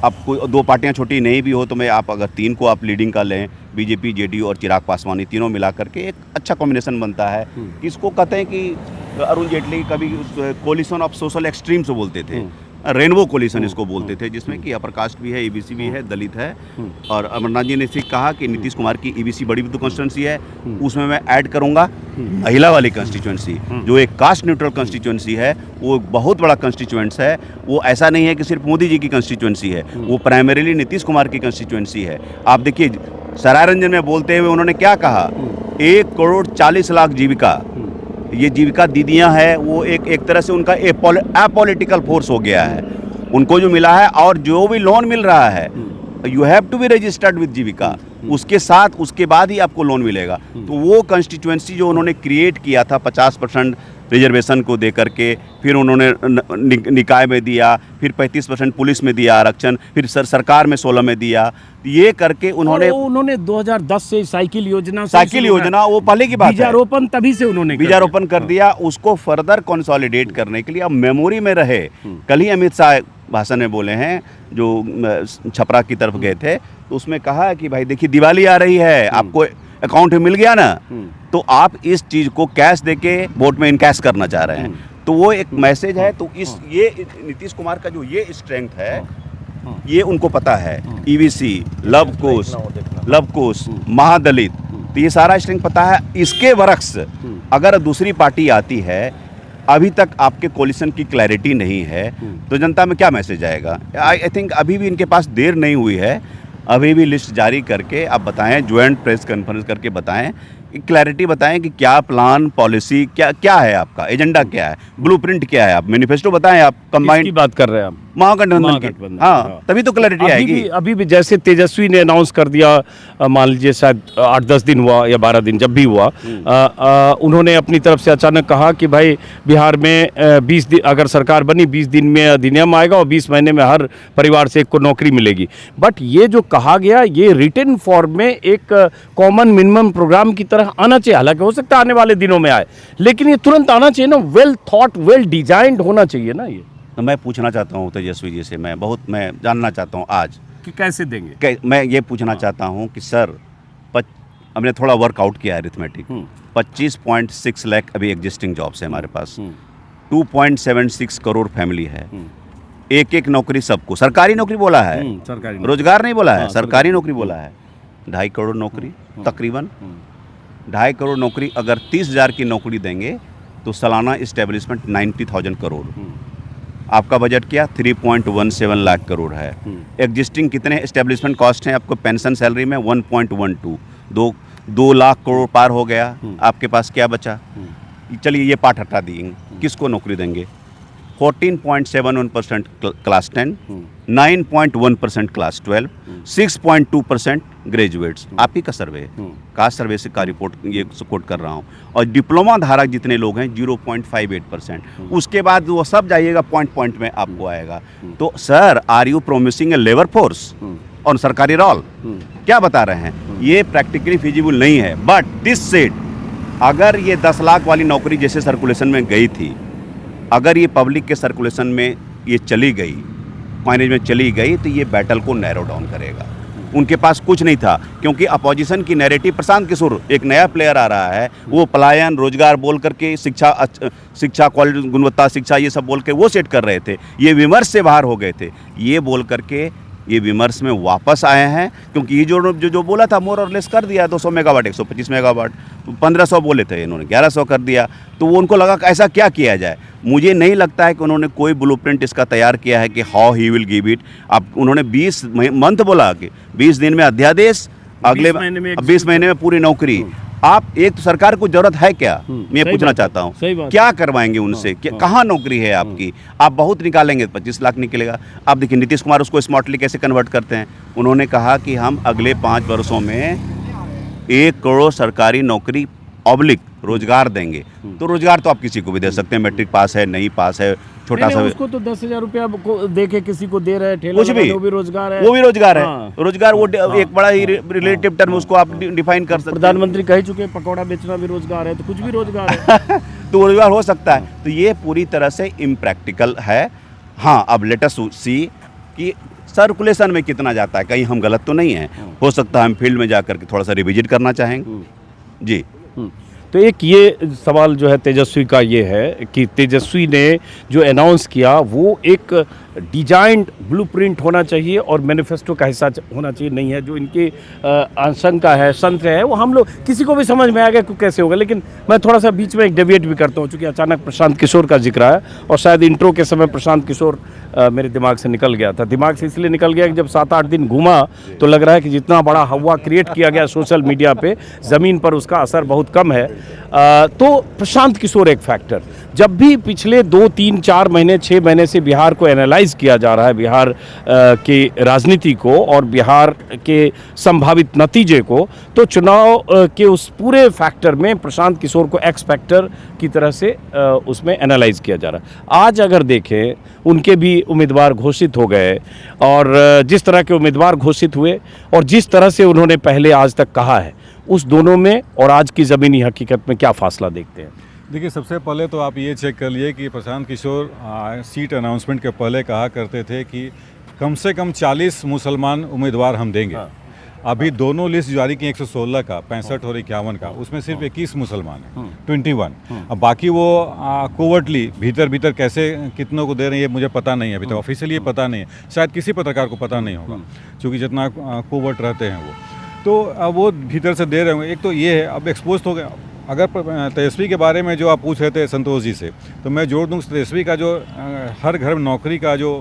अब कोई 2 पार्टियां छोटी नहीं भी हो तो मैं आप अगर 3 को आप लीडिंग का लें, बीजेपी, जेडीयू और चिराग पासवान, तीनों मिला करके एक अच्छा कॉम्बिनेशन बनता है। इसको कहते हैं कि अरुण जेटली कभी कोलिशन ऑफ सोशल एक्सट्रीम्स बोलते थे, रेनबो कोलिशन इसको बोलते थे, जिसमें कि अपर कास्ट भी है, ईबीसी भी है, दलित है। और अमरनाथ जी ने फिर कहा कि नीतीश कुमार की ईबीसी बड़ी तो कॉन्स्टिट्यूंसी है, उसमें मैं ऐड करूंगा महिला वाली कंस्टिट्यूंसी, जो एक कास्ट न्यूट्रल कंस्टिट्यूंसी है, वो बहुत बड़ा कंस्टिट्यूंस है। वो ऐसा नहीं है कि सिर्फ मोदी जी की कंस्टिट्यूंसी है, वो प्राइमरीली नीतीश कुमार की कंस्टिट्यूंसी है। आप देखिए सरायरंजन में बोलते हुए उन्होंने क्या कहा, 1,40,00,000 जीविका, ये जीविका दीदियां हैं, वो एक तरह से उनका अपॉलिटिकल फोर्स हो गया है। उनको जो मिला है और जो भी लोन मिल रहा है, you have to be registered with Jeevika, उसके साथ उसके बाद ही आपको लोन मिलेगा। तो वो कंस्टिट्यूएंसी जो उन्होंने क्रिएट किया था 50% रिजर्वेशन को दे करके, फिर उन्होंने निकाय में दिया, फिर 35% पुलिस में दिया आरक्षण, फिर सरकार में 16 में दिया, ये करके उन्होंने 2010 से साइकिल योजना वो पहले की बात है, बीजारोपण तभी से उन्होंने बीजारोपण कर दिया। उसको फर्दर कंसोलिडेट करने के लिए अब मेमोरी में रहे। कल ही अमित शाह भाषण में बोले हैं, जो छपरा की तरफ गए थे, तो उसमें कहा है कि भाई देखिए दिवाली आ रही है, आपको अकाउंट में मिल गया ना, तो आप इस चीज़ को कैश देके वोट में इनकैश करना चाह रहे हैं। तो वो एक मैसेज है। तो ये नीतीश कुमार का जो ये स्ट्रेंथ है, ये उनको पता है। ईबीसी, लवकुश, महादलित, तो ये सारा स्ट्रेंथ पता है। इसके बरक्स अगर दूसरी पार्टी आती है, अभी तक आपके कोलिशन की क्लैरिटी नहीं है, तो जनता में क्या मैसेज आएगा? आई थिंक अभी भी इनके पास देर नहीं हुई है, अभी भी लिस्ट जारी करके आप बताएं, ज्वाइंट प्रेस कॉन्फ्रेंस करके बताएं, क्लैरिटी बताएं कि क्या प्लान, पॉलिसी क्या है, आपका एजेंडा क्या है, ब्लूप्रिंट क्या है, आप मैनिफेस्टो बताएं। आप कंबाइंड की बात कर रहे हैं आप, महागठबंधन की, हाँ, तभी तो क्लैरिटी आएगी। अभी भी जैसे तेजस्वी ने अनाउंस कर दिया, मान लीजिए शायद 8-10 दिन हुआ या 12 दिन, जब भी हुआ, उन्होंने अपनी तरफ से अचानक कहा कि भाई बिहार में 20 दिन अगर सरकार बनी, 20 दिन में अधिनियम आएगा और 20 महीने में हर परिवार से एक को नौकरी मिलेगी। बट ये जो कहा गया, ये रिटन फॉर्म में एक कॉमन मिनिमम प्रोग्राम की तरह आना चाहिए। हालांकि हो सकता है आने वाले दिनों में आए, लेकिन ये तुरंत आना चाहिए ना, वेल थॉट, वेल डिजाइंड होना चाहिए ना। ये तो मैं पूछना चाहता हूँ तेजस्वी जी से, मैं जानना चाहता हूँ आज कि कैसे देंगे। मैं ये पूछना चाहता हूँ कि सर, हमने थोड़ा वर्कआउट किया है अरिथमेटिक, 25.6 लाख अभी एग्जिस्टिंग जॉब्स है हमारे पास, 2.76 करोड़ फैमिली है, एक नौकरी सबको, सरकारी नौकरी बोला है, रोजगार नहीं बोला है, सरकारी नौकरी बोला है। 2.5 करोड़ नौकरी, तकरीबन 2.5 करोड़ नौकरी। अगर 30,000 की नौकरी देंगे तो सालाना इस्टेब्लिशमेंट 90,000 करोड़। आपका बजट क्या 3.17 लाख करोड़ है। एग्जिस्टिंग कितने इस्टेब्लिशमेंट कॉस्ट हैं आपको पेंशन सैलरी में? 1.12, 2 लाख करोड़ पार हो गया। आपके पास क्या बचा? चलिए ये पार्ट हटा दिए, किसको नौकरी देंगे? 14.71% क्लास 10, 9.1% क्लास 12, 6.2% ग्रेजुएट्स। आप ही का सर्वे है, कास्ट सर्वे से का रिपोर्ट ये कोट कर रहा हूँ। और डिप्लोमा धारक जितने लोग हैं 0.58%। उसके बाद वो सब जाइएगा पॉइंट में आपको आएगा। तो sir, are you promising a labour force on सरकारी रोल? क्या बता रहे हैं? ये प्रैक्टिकली फिजिबल नहीं है। बट दिस सेड, अगर ये 10 लाख वाली नौकरी जैसे सर्कुलेशन में गई थी, अगर ये पब्लिक के सर्कुलेशन में ये चली गई, कॉइनेज में चली गई, तो ये बैटल को नैरो डाउन करेगा। उनके पास कुछ नहीं था, क्योंकि अपोजिशन की नैरेटिव, प्रशांत किशोर एक नया प्लेयर आ रहा है, वो पलायन, रोजगार बोल करके, शिक्षा क्वालिटी, गुणवत्ता शिक्षा, ये सब बोल के वो सेट कर रहे थे। ये विमर्श से बाहर हो गए थे, ये बोल करके ये विमर्श में वापस आए हैं। क्योंकि ये जो बोला था मोर और लेस कर दिया, 200 मेगावाट, 125 मेगावाट, 1500 बोले थे, इन्होंने 1100 कर दिया। तो वो उनको लगा कि ऐसा क्या किया जाए। मुझे नहीं लगता है कि उन्होंने कोई ब्लूप्रिंट इसका तैयार किया है कि how he will give it. अब उन्होंने 20 मंथ बोला कि 20 दिन में अध्यादेश, अगले 20 महीने में पूरी नौकरी। आप एक तो सरकार को जरूरत है क्या, मैं पूछना चाहता हूँ, क्या करवाएंगे उनसे? कहाँ नौकरी है आपकी? आप बहुत निकालेंगे, 25 लाख निकलेगा। आप देखिए नीतीश कुमार उसको स्मार्टली कैसे कन्वर्ट करते हैं। उन्होंने कहा कि हम अगले 5 वर्षों में 1 करोड़ सरकारी नौकरी ऑब्लिक रोजगार देंगे। तो रोजगार तो आप किसी को भी दे सकते हैं, मैट्रिक पास है, नहीं पास है, छोटा सा। उसको तो 10,000 रुपया दे के किसी को दे रहे हैं, कुछ भी, वो भी रोजगार है, वो भी रोजगार है। रोजगार वो एक बड़ा ही रिलेटिव टर्म उसको आप डिफाइन कर सकते हैं। प्रधानमंत्री कह चुके हैं पकौड़ा बेचना भी रोजगार है, तो कुछ भी रोजगार है। तो रोजगार हो सकता है। तो ये पूरी तरह से इम्प्रैक्टिकल है। हाँ, अब लेट अस सी कि सर्कुलेशन में कितना जाता है, कहीं हम गलत तो नहीं है। हो सकता है हम फील्ड में जाकर के थोड़ा सा रिविजिट करना चाहेंगे। जी, तो एक ये सवाल जो है तेजस्वी का ये है कि तेजस्वी ने जो अनाउंस किया वो एक डिजाइंड ब्लूप्रिंट होना चाहिए और मैनिफेस्टो का हिस्सा होना चाहिए, नहीं है जो इनकी आशंका है, संशय है, वो हम लोग किसी को भी समझ में आ गया कि कैसे होगा। लेकिन मैं थोड़ा सा बीच में एक डेविएट भी करता हूँ, चूँकि अचानक प्रशांत किशोर का जिक्र आया और शायद इंट्रो के समय प्रशांत किशोर मेरे दिमाग से निकल गया था। दिमाग से इसलिए निकल गया कि जब 7-8 दिन घूमा तो लग रहा है कि जितना बड़ा हवा क्रिएट किया गया सोशल मीडिया पे, ज़मीन पर उसका असर बहुत कम है। तो प्रशांत किशोर एक फैक्टर, जब भी पिछले 2-3-4 महीने 6 महीने से बिहार को एनालाइज किया जा रहा है, बिहार की राजनीति को और बिहार के संभावित नतीजे को, तो चुनाव के उस पूरे फैक्टर में प्रशांत किशोर को एक्स फैक्टर की तरह से उसमें एनालाइज किया जा रहा है। आज अगर देखें उनके भी उम्मीदवार घोषित हो गए और जिस तरह के उम्मीदवार घोषित हुए और जिस तरह से उन्होंने पहले आज तक कहा है, उस दोनों में और आज की ज़मीनी हकीकत में क्या फासला देखते हैं? देखिए, सबसे पहले तो आप ये चेक कर लिए कि प्रशांत किशोर सीट अनाउंसमेंट के पहले कहा करते थे कि कम से कम 40 मुसलमान उम्मीदवार हम देंगे। हाँ। अभी दोनों लिस्ट जारी की 116 का, 65 और 51 का, उसमें सिर्फ 21 मुसलमान है, 21। अब बाकी वो कोवर्टली भीतर कैसे कितनों को दे रहे हैं ये मुझे पता नहीं है, अभी तक ऑफिशियली ये पता नहीं है, शायद किसी पत्रकार को पता नहीं होगा क्योंकि जितना कोवर्ट रहते हैं वो, तो वो भीतर से दे रहे होंगे। एक तो ये है, अब एक्सपोज हो गया। अगर तेजस्वी के बारे में जो आप पूछ रहे थे संतोष जी से, तो मैं जोड़ दूँ तेजस्वी का जो हर घर में नौकरी का जो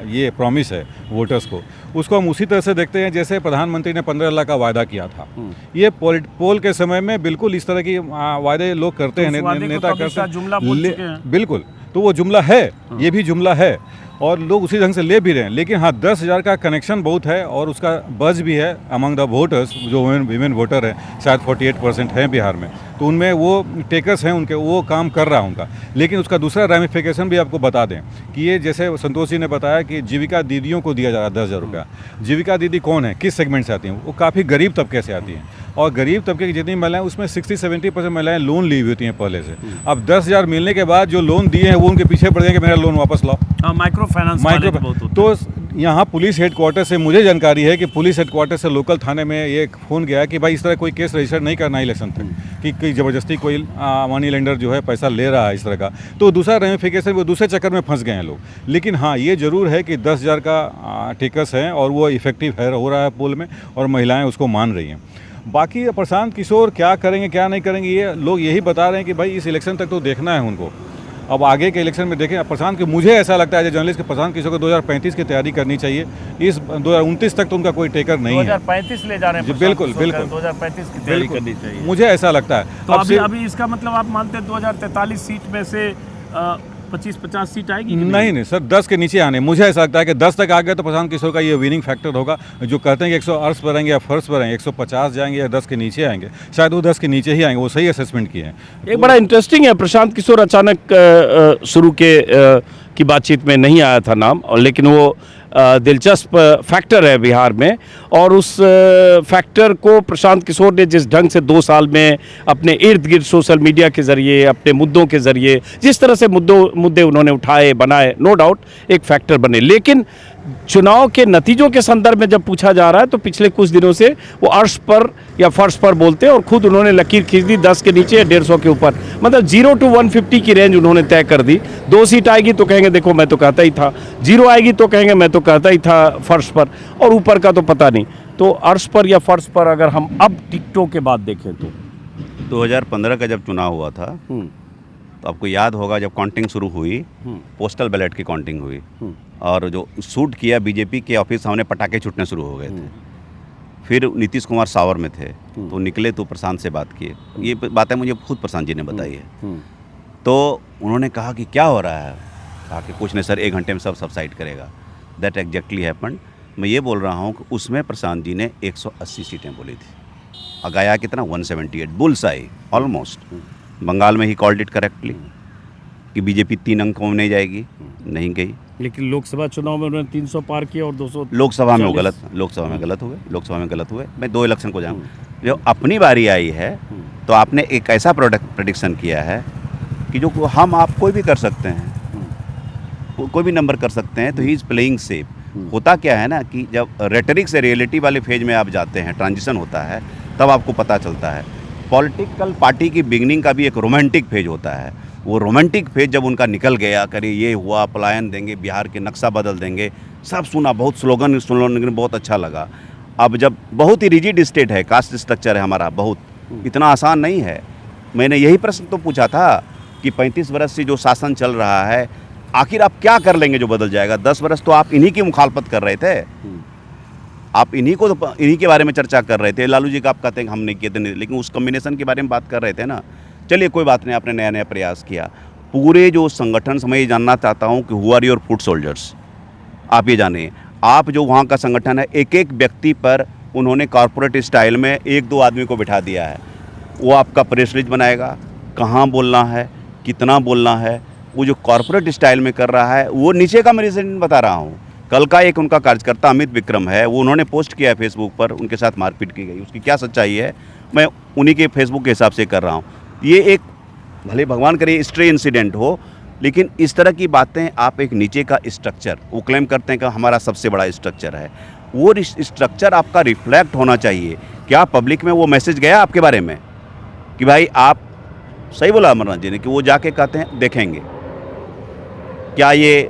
ये प्रॉमिस है वोटर्स को, उसको हम उसी तरह से देखते हैं जैसे प्रधानमंत्री ने 15 लाख का वादा किया था। ये पोल के समय में बिल्कुल इस तरह की वादे लोग करते हैं, नेता करते हैं, बिल्कुल। तो वो जुमला है, ये भी जुमला है और लोग उसी ढंग से ले भी रहे हैं। लेकिन हाँ, 10,000 का कनेक्शन बहुत है और उसका बज भी है अमंग द वोटर्स, जो वीमेन वोटर हैं, शायद 48% हैं बिहार में, तो उनमें वो टेकर्स हैं उनके, वो काम कर रहा है उनका। लेकिन उसका दूसरा रेमिफिकेशन भी आपको बता दें कि ये जैसे संतोष जी ने बताया कि जीविका दीदियों को दिया जा रहा है 10,000 रुपया। जीविका दीदी कौन है, किस सेगमेंट से आती हैं? वो काफ़ी गरीब तबके से आती हैं और गरीब तबके की जितनी महिलाएं, उसमें 60-70% महिलाएं लोन ली हुई होती हैं पहले से। अब 10,000 मिलने के बाद जो लोन दिए हैं वो उनके पीछे पड़ जाएंगे, मेरा लोन वापस लाओ। माइक्रो फाइनेंस तो यहाँ पुलिस हेडक्वार्टर से मुझे जानकारी है कि पुलिस हेडक्वार्टर से लोकल थाने में ये फ़ोन गया कि भाई इस तरह कोई केस रजिस्टर नहीं करना इलेक्शन तक, कि कोई ज़बरदस्ती कोई मनी लेंडर जो है पैसा ले रहा है इस तरह का। तो दूसरा रेमिफिकेशन, वो दूसरे चक्कर में फंस गए हैं लोग। लेकिन हाँ, ये ज़रूर है कि 10,000 का टेकस है और वो इफेक्टिव है, हो रहा है पोल में, और महिलाएँ उसको मान रही हैं। बाकी प्रशांत किशोर क्या करेंगे क्या नहीं करेंगे, ये लोग यही बता रहे हैं कि भाई इस इलेक्शन तक तो देखना है उनको। अब आगे के इलेक्शन में देखें। प्रशांत के, मुझे ऐसा लगता है जर्नलिस्ट के, प्रशांत किशोर को 2035 की तैयारी करनी चाहिए। इस 2029 तक तो उनका कोई टेकर नहीं है। 2035 ले जा रहे हैं, बिल्कुल 2035 की तैयारी करनी चाहिए, मुझे ऐसा लगता है। तो अभी इसका मतलब आप मानते हैं 2043 सीट में से 25-50 सीट आएगी? नहीं सर, 10 के नीचे आने, मुझे ऐसा लगता है कि 10 तक आ गए तो प्रशांत किशोर का ये विनिंग फैक्टर होगा। जो कहते हैं कि 100 पर आएंगे या फर्स्ट पर आएंगे, 150 जाएंगे या 10 के नीचे आएंगे, शायद वो 10 के नीचे ही आएंगे। वो सही असेसमेंट किए हैं। एक बड़ा इंटरेस्टिंग है, प्रशांत किशोर अचानक शुरू की बातचीत में नहीं आया था नाम, और लेकिन वो दिलचस्प फैक्टर है बिहार में, और उस फैक्टर को प्रशांत किशोर ने जिस ढंग से 2 साल में अपने इर्द गिर्द सोशल मीडिया के ज़रिए, अपने मुद्दों के ज़रिए, जिस तरह से मुद्दे उन्होंने उठाए, बनाए, नो डाउट एक फैक्टर बने। लेकिन चुनाव के नतीजों के संदर्भ में जब पूछा जा रहा है तो पिछले कुछ दिनों से वो अर्श पर या फर्श पर बोलते हैं, और खुद उन्होंने लकीर खींच दी 10 के नीचे या 150 के ऊपर, मतलब 0 to 150 की रेंज उन्होंने तय कर दी। 2 सीट आएगी तो कहेंगे देखो मैं तो कहता ही था, 0 आएगी तो कहेंगे मैं तो कहता ही था फर्श पर, और ऊपर का तो पता नहीं। तो अर्श पर या फर्श पर अगर हम अब टिकटों के बाद देखें तो 2015 का जब चुनाव हुआ था तो आपको याद होगा जब काउंटिंग शुरू हुई, पोस्टल बैलेट की काउंटिंग हुई, और जो शूट किया बीजेपी के ऑफिस सामने पटाखे छूटने शुरू हो गए थे। फिर नीतीश कुमार सावर में थे तो निकले तो प्रशांत से बात किए। ये बातें मुझे खुद प्रशांत जी ने बताई है। तो उन्होंने कहा कि क्या हो रहा है, कहा कि कुछ नहीं सर, 1 घंटे में सब सबसाइड करेगा। That exactly happened. मैं ये बोल रहा हूँ कि उसमें प्रशांत जी ने 180 सीटें बोली थी, अगाया कितना 178, बुलसाई ऑलमोस्ट। बंगाल में ही कॉल्ड इट करेक्टली कि बीजेपी 3 अंकों में नहीं जाएगी, नहीं गई। लेकिन लोकसभा चुनाव में उन्होंने 300 पार किया और 200 लोकसभा में गलत हुए। मैं 2 इलेक्शन को जाऊँ, जब अपनी बारी आई है तो आपने एक ऐसा प्रेडिक्शन किया है कि जो हम आप कोई भी कर सकते हैं, कोई भी नंबर कर सकते हैं। तो ही इज़ प्लेइंग सेफ। होता क्या है ना कि जब रेटरिक से रियलिटी वाले फेज में आप जाते हैं, ट्रांजिशन होता है, तब आपको पता चलता है पॉलिटिकल पार्टी की बिगनिंग का भी एक रोमांटिक फेज होता है। वो रोमांटिक फेज जब उनका निकल गया, करे ये हुआ, पलायन देंगे, बिहार के नक्शा बदल देंगे, सब सुना, बहुत स्लोगन बहुत अच्छा लगा। अब जब बहुत ही रिजिड स्टेट है, कास्ट स्ट्रक्चर है हमारा, बहुत इतना आसान नहीं है। मैंने यही प्रश्न तो पूछा था कि 35 वर्ष से जो शासन चल रहा है, आखिर आप क्या कर लेंगे जो बदल जाएगा? 10 वर्ष तो आप इन्हीं की मुखालफत कर रहे थे, आप इन्हीं के बारे में चर्चा कर रहे थे। लालू जी का आप कहते हैं कि हम नहीं किए थे, लेकिन उस कॉम्बिनेशन के बारे में बात कर रहे थे ना। चलिए कोई बात नहीं, आपने नया नया प्रयास किया। पूरे जो संगठन से मैं ये जानना चाहता हूँ कि who are your foot soldiers? आप ये जानिए, आप जो वहाँ का संगठन है, एक एक व्यक्ति पर उन्होंने कॉरपोरेट स्टाइल में 1-2 आदमी को बिठा दिया है। वो आपका प्रेस रिलीज बनाएगा, कहाँ बोलना है, कितना बोलना है, वो जो कॉरपोरेट स्टाइल में कर रहा है। वो नीचे का मैं रीजन बता रहा हूँ। कल का एक उनका कार्यकर्ता अमित विक्रम है, वो उन्होंने पोस्ट किया है फेसबुक पर, उनके साथ मारपीट की गई, उसकी क्या सच्चाई है मैं उन्हीं के फेसबुक के हिसाब से कर रहा हूँ। ये एक भले भगवान करे स्ट्रे इंसिडेंट हो, लेकिन इस तरह की बातें आप एक नीचे का स्ट्रक्चर, वो क्लेम करते हैं कि हमारा सबसे बड़ा स्ट्रक्चर है, वो स्ट्रक्चर आपका रिफ्लेक्ट होना चाहिए। क्या पब्लिक में वो मैसेज गया आपके बारे में कि भाई आप, सही बोला अमरनाथ जी ने कि वो जाके कहते हैं देखेंगे क्या ये,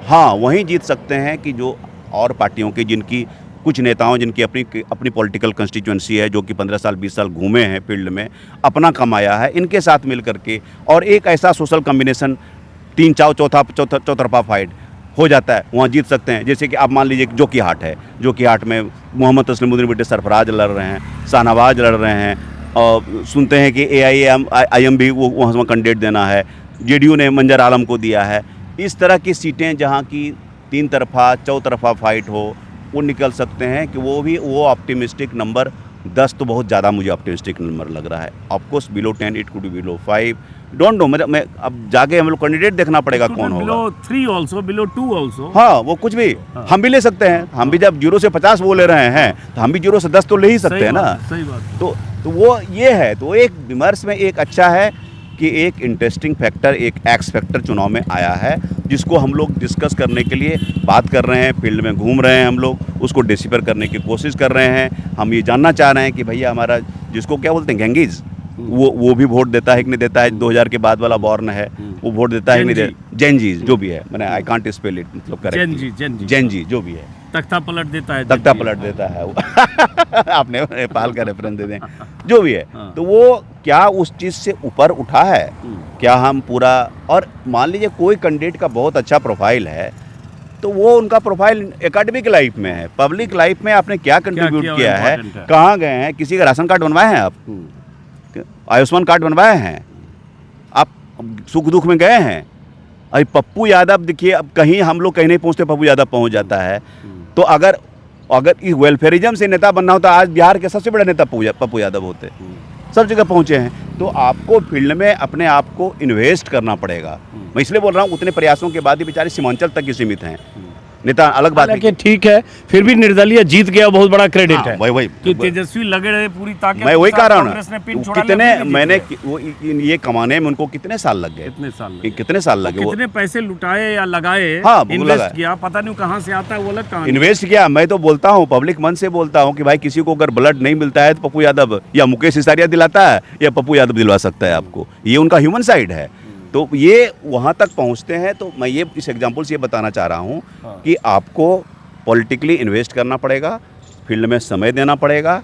हाँ वहीं जीत सकते हैं कि जो और पार्टियों के, जिनकी कुछ नेताओं, जिनकी अपनी पॉलिटिकल कंस्टिट्यूएंसी है, जो कि 15 साल 20 साल घूमे हैं फील्ड में, अपना कमाया है, इनके साथ मिल करके, और एक ऐसा सोशल कम्बिनेशन, 3 चौतरफा फाइट हो जाता है, वहाँ जीत सकते हैं। जैसे कि आप मान लीजिए जोकीहाट है, जोकीहाट में मोहम्मद तस्लीमुद्दीन बेटे सरफराज लड़ रहे हैं, शाहनवाज लड़ रहे हैं, और सुनते हैं कि AIM भी वो वहाँ कैंडिडेट देना है, JDU ने मंजर आलम को दिया है। इस तरह की सीटें जहाँ की 3 तरफा चौतरफा फाइट हो, वो निकल सकते हैं कि वो ऑप्टिमिस्टिक नंबर 10 तो बहुत ज़्यादा मुझे ऑप्टिमिस्टिक नंबर लग रहा है। Of course below 10, it could be below 5, don't know. मैं अब जाके हम लोग कैंडिडेट देखना पड़ेगा कौन होगा। Below 3 also, below 2 also. हाँ, वो कुछ भी हम भी ले सकते हैं। हम भी जब 0 से 50 वो ले रहे हैं, तो हम भी 0 से 10 तो ले ही सकते हैं ना। सही बात। तो वो ये है, तो एक विमर्श में एक अच्छा है कि एक इंटरेस्टिंग फैक्टर, एक एक्स फैक्टर चुनाव में आया है, जिसको हम लोग डिस्कस करने के लिए बात कर रहे हैं, फील्ड में घूम रहे हैं, हम लोग उसको डिसिपर करने की कोशिश कर रहे हैं। हम ये जानना चाह रहे हैं कि भैया हमारा, जिसको क्या बोलते हैं गैंगीज, वो भी वोट देता है कि नहीं देता है? 2000 के बाद वाला बॉर्न है, वो वोट देता है कि नहीं देता? जेनजीज जो भी है, मैंने आई कांट स्पेल इट, मतलब करेक्ट, जेनजी जो भी है, तख्ता पलट देता है, तख्ता पलट देता है वो आपने नेपाल का रेफरेंस दे दें, जो भी है। तो वो क्या उस चीज़ से ऊपर उठा है? क्या हम पूरा, और मान लीजिए कोई कैंडिडेट का बहुत अच्छा प्रोफाइल है, तो वो उनका प्रोफाइल एकेडमिक लाइफ में है, पब्लिक लाइफ में आपने क्या कंट्रीब्यूट किया है, कहाँ गए हैं, किसी का राशन कार्ड बनवाए हैं आप, आयुष्मान कार्ड बनवाए हैं आप, सुख दुख में गए हैं? अरे पप्पू यादव देखिए, अब कहीं हम लोग कहीं नहीं पहुँचते, पप्पू यादव पहुँच जाता है। तो अगर इस वेलफेयरिज्म से नेता बनना होता, आज बिहार के सबसे बड़े नेता पप्पू यादव होते, सब जगह पहुँचे हैं। तो आपको फील्ड में अपने आप को इन्वेस्ट करना पड़ेगा। मैं इसलिए बोल रहा हूँ, उतने प्रयासों के बाद ही बेचारे सीमांचल तक ही सीमित हैं नेता, अलग बात है कि ठीक है, फिर भी निर्दलीय जीत गया, बहुत बड़ा क्रेडिट है। वही कि तेजस्वी लगे रहे पूरी ताकत। मैं वही कह रहा हूँ, कितने मैंने वो ये कमाने में उनको कितने साल लग गए, कितने साल लगे, कितने पैसे लुटाए या लगाए, हाँ, इन्वेस्ट किया, पता नहीं कहाँ से आता है, वो अलग कहानी। इन्वेस्ट किया। मैं तो बोलता हूँ, पब्लिक मन से बोलता हूँ कि भाई किसी को अगर ब्लड नहीं मिलता है तो पप्पू यादव या मुकेश सिसारिया दिलाता है, या पप्पू यादव दिलवा सकता है आपको। ये उनका ह्यूमन साइड है। तो ये वहाँ तक पहुँचते हैं। तो मैं ये इस एग्जाम्पल से ये बताना चाह रहा हूँ कि आपको पॉलिटिकली इन्वेस्ट करना पड़ेगा, फील्ड में समय देना पड़ेगा।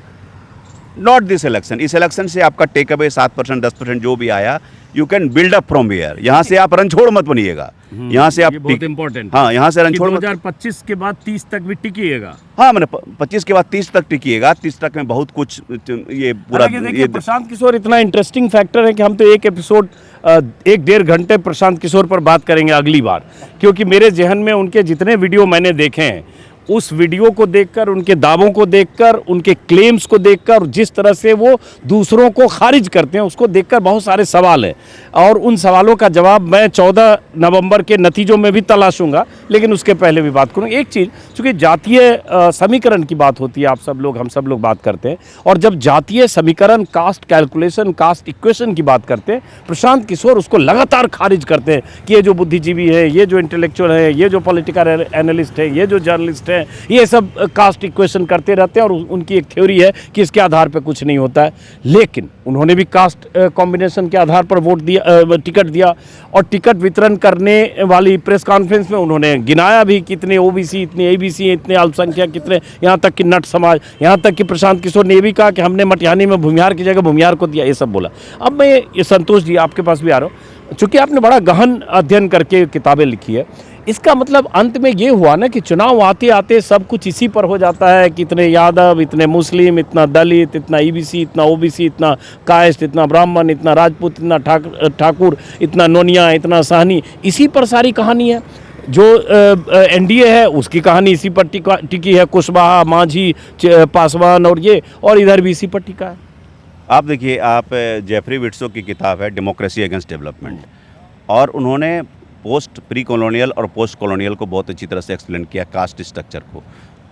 नॉट दिस इलेक्शन, इस इलेक्शन से आपका टेक अवे 7% 10% जो भी आया, you can build up from here. यहाँ से आप रणछोड़ मत बनिएगा, यहाँ से आप बहुत इंपॉर्टेंट। हाँ, यहाँ से रणछोड़ 2025 के बाद 30 तक भी टिकिएगा। हाँ, मैंने 25 के बाद 30 तक टिकिएगा। 30 तक में बहुत कुछ ये पूरा ये प्रशांत किशोर इतना इंटरेस्टिंग फैक्टर है कि हम तो एक एपिसोड 1-1.5 घंटे प्रशांत किशोर पर बात करेंगे अगली बार, क्योंकि मेरे जहन में उनके जितने वीडियो मैंने देखे हैं, उस वीडियो को देखकर, उनके दावों को देखकर, उनके क्लेम्स को देखकर, जिस तरह से वो दूसरों को खारिज करते हैं, उसको देखकर बहुत सारे सवाल हैं। और उन सवालों का जवाब मैं 14 नवंबर के नतीजों में भी तलाशूंगा, लेकिन उसके पहले भी बात करूँगा। एक चीज़, चूँकि जातीय समीकरण की बात होती है, आप सब लोग, हम सब लोग बात करते हैं, और जब जातीय समीकरण, कास्ट कैलकुलेशन, कास्ट इक्वेशन की बात करते हैं, प्रशांत किशोर उसको लगातार खारिज करते हैं कि ये जो बुद्धिजीवी है, ये जो इंटेलेक्चुअल है, ये जो पॉलिटिकल एनालिस्ट है, ये जो जर्नलिस्ट है, हैं, ये सब कास्ट इक्वेशन करते रहते हैं और उनकी एक थ्योरी है कि इसके आधार पर कुछ नहीं होता है। लेकिन उन्होंने भी कास्ट कॉम्बिनेशन के आधार पर वोट दिया, टिकट दिया, और टिकट वितरण करने वाली प्रेस कॉन्फ्रेंस में उन्होंने गिनाया भी कितने ओबीसी, इतने एबीसी, इतने अल्पसंख्यक, कितने, यहाँ तक कि नट समाज, यहाँ तक कि प्रशांत किशोर ने भी कहा कि हमने मटिहानी में भूमिहार की जगह भूमिहार को दिया, ये सब बोला। अब मैं ये संतोष जी आपके पास भी आ रहा हूँ, चूँकि आपने बड़ा गहन अध्ययन करके किताबें लिखी है, इसका मतलब अंत में ये हुआ ना कि चुनाव आते आते सब कुछ इसी पर हो जाता है कि इतने यादव, इतने मुस्लिम, इतना दलित, इतना ईबीसी, इतना ओबीसी, इतना कास्ट, इतना ब्राह्मण, इतना राजपूत, इतना ठाकुर, इतना नोनिया, इतना साहनी, इसी पर सारी कहानी है। जो एनडीए है उसकी कहानी इसी पर टिकी है, कुशवाहा, मांझी, पासवान और ये, और इधर भी इसी पर टिका है। आप देखिए, आप जेफरी विट्सो की किताब है डेमोक्रेसी अगेंस्ट डेवलपमेंट, और उन्होंने पोस्ट प्री कॉलोनियल और पोस्ट कॉलोनियल को बहुत अच्छी तरह से एक्सप्लेन किया, कास्ट स्ट्रक्चर को।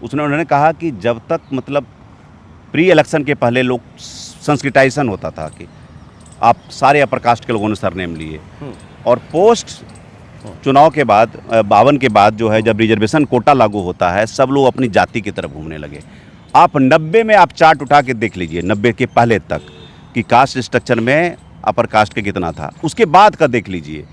उन्होंने कहा कि जब तक मतलब प्री इलेक्शन के पहले लोग संस्कृताइजेशन होता था कि आप सारे अपर कास्ट के लोगों ने सरनेम लिए, और पोस्ट चुनाव के बाद 52 के बाद जो है, जब रिजर्वेशन कोटा लागू होता है, सब लोग अपनी जाति की तरफ घूमने लगे। आप 90 में आप चार्ट उठा के देख लीजिए, 90 के पहले तक कि कास्ट स्ट्रक्चर में अपर कास्ट के कितना था, उसके बाद का देख लीजिए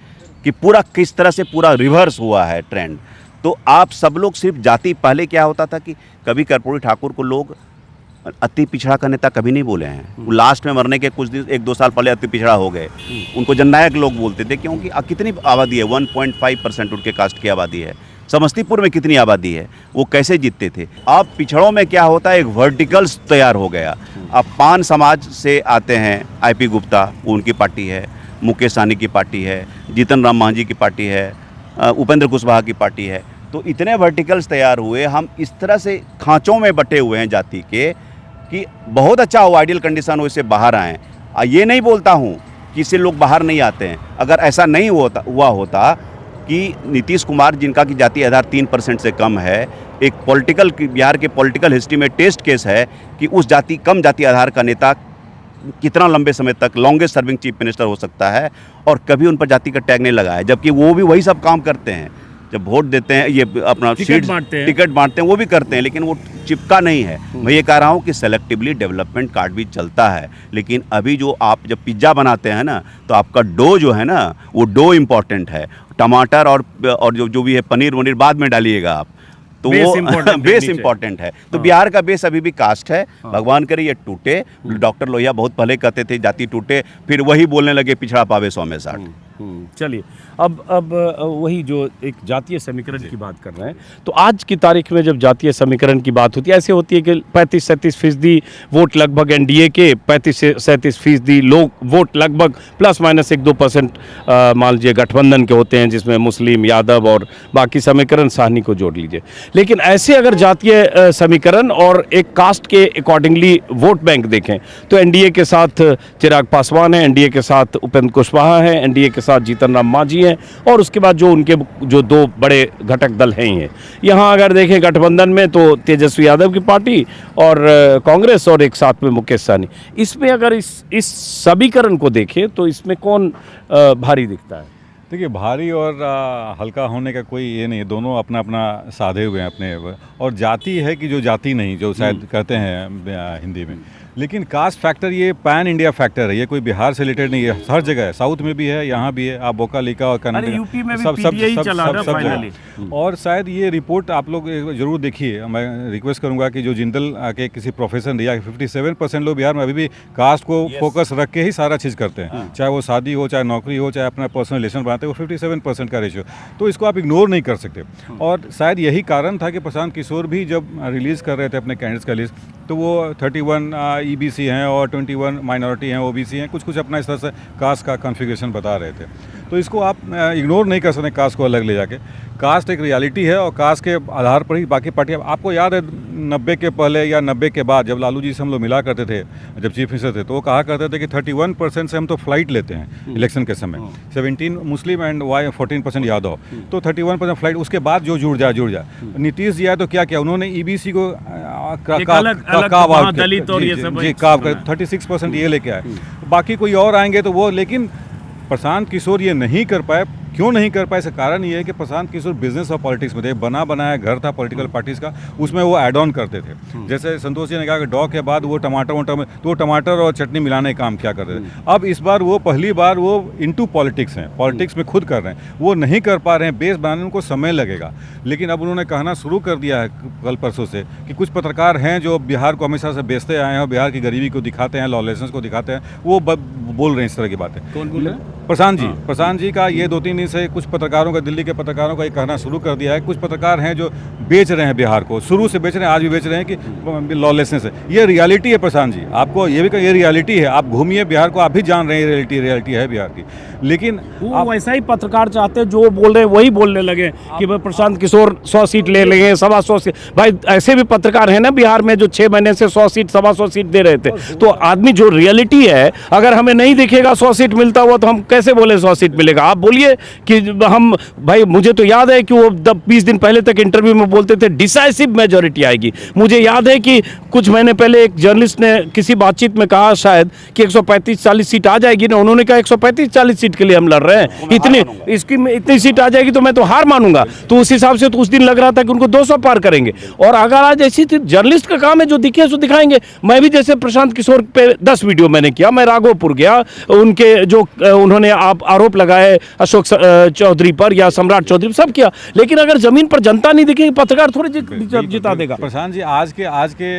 कि पूरा किस तरह से पूरा रिवर्स हुआ है ट्रेंड। तो आप सब लोग सिर्फ जाति, पहले क्या होता था कि कभी कर्पूरी ठाकुर को लोग अति पिछड़ा का नेता कभी नहीं बोले हैं, वो लास्ट में मरने के कुछ दिन 1-2 साल पहले अति पिछड़ा हो गए, उनको जननायक लोग बोलते थे, क्योंकि कितनी आबादी है, 1.5% उनके कास्ट की आबादी है। समस्तीपुर में कितनी आबादी है, वो कैसे जीतते थे। अब पिछड़ों में क्या होता है, एक वर्टिकल्स तैयार हो गया। अब पान समाज से आते हैं, IP गुप्ता, वो उनकी पार्टी है, मुकेश सहनी की पार्टी है, जीतन राम मांझी की पार्टी है, उपेंद्र कुशवाहा की पार्टी है। तो इतने वर्टिकल्स तैयार हुए, हम इस तरह से खांचों में बटे हुए हैं जाति के, कि बहुत अच्छा हो, आइडियल कंडीशन हो, इससे बाहर आएँ। ये नहीं बोलता हूँ कि इससे लोग बाहर नहीं आते हैं। अगर ऐसा नहीं हुआ होता कि नीतीश कुमार, जिनका की जाति आधार 3% से कम है, एक पॉलिटिकल, बिहार के पॉलिटिकल हिस्ट्री में टेस्ट केस है कि उस जाति, कम जाति आधार का नेता कितना लंबे समय तक लॉन्गेस्ट सर्विंग चीफ मिनिस्टर हो सकता है, और कभी उन पर जाति का टैग नहीं लगा है, जबकि वो भी वही सब काम करते हैं। जब वोट देते हैं, ये अपना टिकट बांटते हैं, वो भी करते हैं, लेकिन वो चिपका नहीं है। मैं ये कह रहा हूँ कि सेलेक्टिवली डेवलपमेंट कार्ड भी चलता है, लेकिन अभी जो आप जब पिज्ज़ा बनाते हैं ना, तो आपका डो जो है ना, वो डो इम्पॉर्टेंट है। टमाटर और जो भी है, पनीर वनीर बाद में डालिएगा आप, तो वो बेस इम्पॉर्टेंट है। तो बिहार का बेस अभी भी कास्ट है। भगवान करे ये टूटे। डॉक्टर लोहिया बहुत पहले कहते थे जाति टूटे, फिर वही बोलने लगे पिछड़ा पावे 100 में 60। चलिए, अब वही जो एक जातीय समीकरण की बात कर रहे हैं, तो आज की तारीख में जब जातीय समीकरण की बात होती है, ऐसे होती है कि 35-37% वोट लगभग एनडीए के, 35-37% लोग वोट लगभग प्लस माइनस 1-2% मान लीजिए गठबंधन के होते हैं, जिसमें मुस्लिम, यादव और बाकी समीकरण साहनी को जोड़ लीजिए। लेकिन ऐसे अगर जातीय समीकरण और एक कास्ट के अकॉर्डिंगली वोट बैंक देखें, तो एनडीए के साथ चिराग पासवान है, एनडीए के साथ उपेंद्र कुशवाहा है, एनडीए के साथ जीतन राम मांझी हैं, और उसके बाद जो उनके जो 2 बड़े घटक दल हैं ये। यहाँ अगर देखें गठबंधन में तो तेजस्वी यादव की पार्टी और कांग्रेस, और एक साथ में मुकेश सहनी। इसमें अगर इस समीकरण को देखें तो इसमें कौन भारी दिखता है? देखिए, भारी और हल्का होने का कोई ये नहीं है, दोनों अपना अपना साधे हुए हैं अपने। और जाति है कि जो जाति नहीं, जो शायद कहते हैं हिंदी में, लेकिन कास्ट फैक्टर ये पैन इंडिया फैक्टर है, ये कोई बिहार से रिलेटेड नहीं है, हर जगह है, साउथ में भी है, यहाँ भी है, आप बोका लिखा और कनाडा, यूपी में भी पीटीआई चला रहा है फाइनली। और शायद ये रिपोर्ट आप लोग जरूर देखिए। मैं रिक्वेस्ट करूंगा कि जो जिंदल के किसी प्रोफेसर दिया, 57% लोग बिहार में अभी भी कास्ट को फोकस रख के ही सारा चीज़ करते हैं, चाहे वो शादी हो, चाहे नौकरी हो, चाहे अपना पर्सनल रिलेशन बनाते हैं, वो 57% का रेशियो, तो इसको आप इग्नोर नहीं कर सकते। और शायद यही कारण था कि प्रशांत किशोर भी जब रिलीज़ कर रहे थे अपने कैंडिडेट्स का लिस्ट, तो वो 31 ईबीसी हैं और 21 माइनॉरिटी हैं, ओबीसी हैं, कुछ अपना इस तरह से कास्ट का कॉन्फ़िगरेशन बता रहे थे। तो इसको आप इग्नोर नहीं कर सकते कास्ट को अलग ले जाके। कास्ट एक रियलिटी है, और कास्ट के आधार पर ही बाकी पार्टियाँ, आपको याद है 90 के पहले या 90 के बाद जब लालू जी से हम लोग मिला करते थे, जब चीफ मिनिस्टर थे, तो वो कहा करते थे कि 31% से हम तो फ्लाइट लेते हैं इलेक्शन के समय, 17 मुस्लिम एंड 14% यादव, तो 31% फ्लाइट, उसके बाद जो जुड़ जाए। नीतीश जी आए तो क्या किया उन्होंने, ईबीसी को 36% ये लेके आए, बाकी कोई और आएंगे तो वो, लेकिन प्रशांत किशोर ये नहीं कर पाए। क्यों नहीं कर पाए, इसका कारण ये है कि प्रशांत किशोर बिजनेस और पॉलिटिक्स में थे, बना बनाया घर था पॉलिटिकल पार्टीज का, उसमें वो ऐड ऑन करते थे। जैसे संतोष जी ने कहा कि डॉ के बाद वो टमाटर वमाटर में, तो वो टमाटर और चटनी मिलाने का काम क्या करते थे। अब इस बार वो पहली बार वो इनटू पॉलिटिक्स हैं, पॉलिटिक्स में खुद कर रहे हैं, वो नहीं कर पा रहे हैं, बेस बनाने में उनको समय लगेगा। लेकिन अब उन्होंने कहना शुरू कर दिया है कल परसों से कि कुछ पत्रकार हैं जो बिहार को हमेशा से बेचते आए हैं, बिहार की गरीबी को दिखाते हैं, लॉलेसनेस को दिखाते हैं, वो बोल रहे हैं इस तरह की बातें। कौन बोल रहे हैं? प्रशांत जी का ये 2-3 दिन से कुछ पत्रकारों का, दिल्ली के पत्रकारों का ये कहना शुरू कर दिया है। कुछ पत्रकार हैं जो बेच रहे हैं बिहार को, शुरू से बेच रहे हैं, आज भी बेच रहे हैं कि लॉलेसनेस है। ये रियलिटी है प्रशांत जी, आपको ये भी ये रियलिटी है। आप घूमिए बिहार को, आप भी जान रहे हैं रियलिटी है बिहार की। लेकिन वो वैसा ही पत्रकार चाहते हैं, जो बोल रहे हैं वही बोलने लगे कि भाई प्रशांत किशोर 100 सीट ले लेंगे, 125 सीट। भाई ऐसे भी पत्रकार हैं ना बिहार में जो 6 महीने से 100 सीट 125 सीट दे रहे थे। तो आदमी जो रियलिटी है, अगर हमें नहीं दिखेगा 100 सीट मिलता हुआ तो हम कैसे बोले 100 सीट मिलेगा? आप बोलिए कि हम, भाई मुझे तो याद है कि वो 20 दिन पहले तक इंटरव्यू में बोलते थे डिसाइसिव मेजॉरिटी आएगी। मुझे याद है कि कुछ महीने पहले एक जर्नलिस्ट ने किसी बातचीत में कहा शायद कि 135-40 सीट आ जाएगी ना, उन्होंने कहा 135-40 सीट के लिए हम लड़ रहे हैं, इतनी सीट आ जाएगी तो मैं तो हार मानूंगा। तो उस हिसाब से तो उस दिन लग रहा था कि उनको 200 पार करेंगे। और अगर आज ऐसी जर्नलिस्ट का काम है, जो दिखे सो दिखाएंगे। मैं भी जैसे प्रशांत किशोर पे 10 वीडियो मैंने किया, मैं राघोपुर गया, उनके जो उन्होंने आरोप लगाए अशोक चौधरी पर या सम्राट चौधरी पर, सब किया। लेकिन अगर जमीन पर जनता नहीं दिखेगी, पत्रकार थोड़ी जिता देगा। प्रशांत जी आज के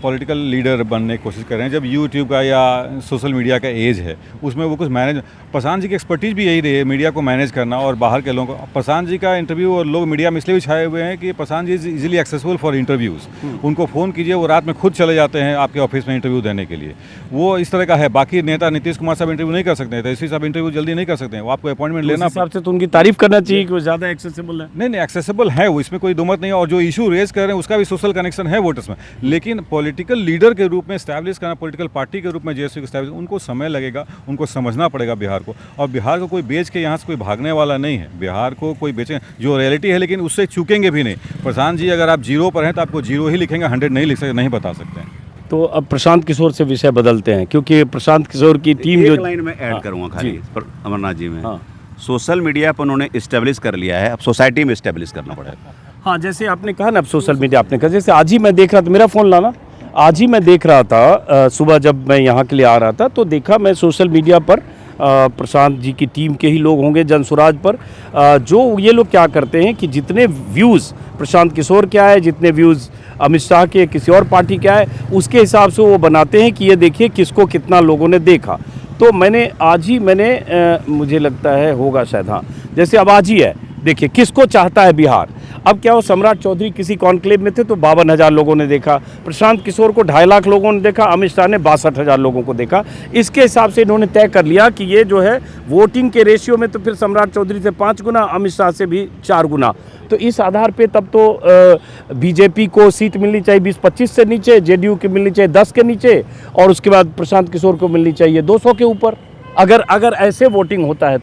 पॉलिटिकल लीडर बनने की कोशिश कर रहे हैं। जब यूट्यूब का या सोशल मीडिया का एज है, उसमें वो कुछ मैनेज, प्रशांत जी की एक्सपर्टीज भी यही रही है, मीडिया को मैनेज करना और बाहर के लोगों को। प्रशांत जी का इंटरव्यू और लोग मीडिया में इसलिए भी छाए हुए हैं कि Prashant ji is easily accessible for interviews. उनको फ़ोन कीजिए, वो रात में खुद चले जाते हैं आपके ऑफिस में इंटरव्यू देने के लिए। वो इस तरह का है। बाकी नेता नीतीश कुमार साहब इंटरव्यू नहीं कर सकते हैं, तो इसी साहब इंटरव्यू जल्दी नहीं कर सकते हैं, वो आपको अपॉइंटमेंट लेना। हिसाब से तो उनकी तारीफ करना चाहिए कि वो ज़्यादा एक्सेसिबल है। नहीं एक्सेसिबल है वो, इसमें कोई दुमत नहीं है। और जो इशू रेज कर रहे हैं उसका भी सोशल कनेक्शन है वोटर्स में। लेकिन पॉलिटिकल लीडर के रूप में स्टैब्लिश करना, पॉलिटिकल पार्टी के रूप में जैसे स्टैब्लिश, उनको समय लगेगा, उनको समझना पड़ेगा बिहार को। और बिहार को कोई बेच के यहाँ से कोई भागने वाला नहीं है। बिहार को कोई बेचे, जो रियलिटी है, लेकिन उससे चूकेंगे भी नहीं। प्रशांत जी अगर आप 0 पर हैं तो आपको 0 ही लिखेंगे, 100 नहीं लिख सकते, नहीं बता सकते हैं। तो अब प्रशांत किशोर से विषय बदलते हैं, क्योंकि प्रशांत किशोर की टीम जो लाइन में ऐड करूँगा खाली पर अमरनाथ जी में, हाँ। सोशल मीडिया पर उन्होंने इस्टेब्लिश कर लिया है, अब सोसाइटी में इस्टेब्लिश करना पड़ेगा। हाँ, जैसे आपने कहा ना, अब सोशल मीडिया आपने कहा, जैसे आज ही मैं देख रहा था, मेरा फ़ोन लाना, आज ही मैं देख रहा था, सुबह जब मैं यहाँ के लिए आ रहा था तो देखा मैं सोशल मीडिया पर प्रशांत जी की टीम के ही लोग होंगे जनसुराज पर, जो ये लोग क्या करते हैं कि जितने व्यूज़ प्रशांत किशोर के आए, जितने व्यूज़ अमित शाह के, किसी और पार्टी के आए, उसके हिसाब से वो बनाते हैं कि ये देखिए किसको कितना लोगों ने देखा। तो मैंने मुझे लगता है होगा शायद, हाँ, जैसे अब आज ही है, देखिए किसको चाहता है बिहार। अब क्या हो, सम्राट चौधरी किसी कॉन्क्लेव में थे तो 52,000 लोगों ने देखा, प्रशांत किशोर को 2.5 लाख लोगों ने देखा, अमित शाह ने 62,000 लोगों को देखा। इसके हिसाब से इन्होंने तय कर लिया कि ये जो है वोटिंग के रेशियो में तो फिर सम्राट चौधरी से 5 गुना, अमित शाह से भी 4 गुना। तो इस आधार पे तब तो बीजेपी को सीट मिलनी चाहिए 20-25 से नीचे, जेडीयू की मिलनी चाहिए 10 के नीचे, और उसके बाद प्रशांत किशोर को मिलनी चाहिए 200 के ऊपर। अगर ऐसे वोटिंग होता है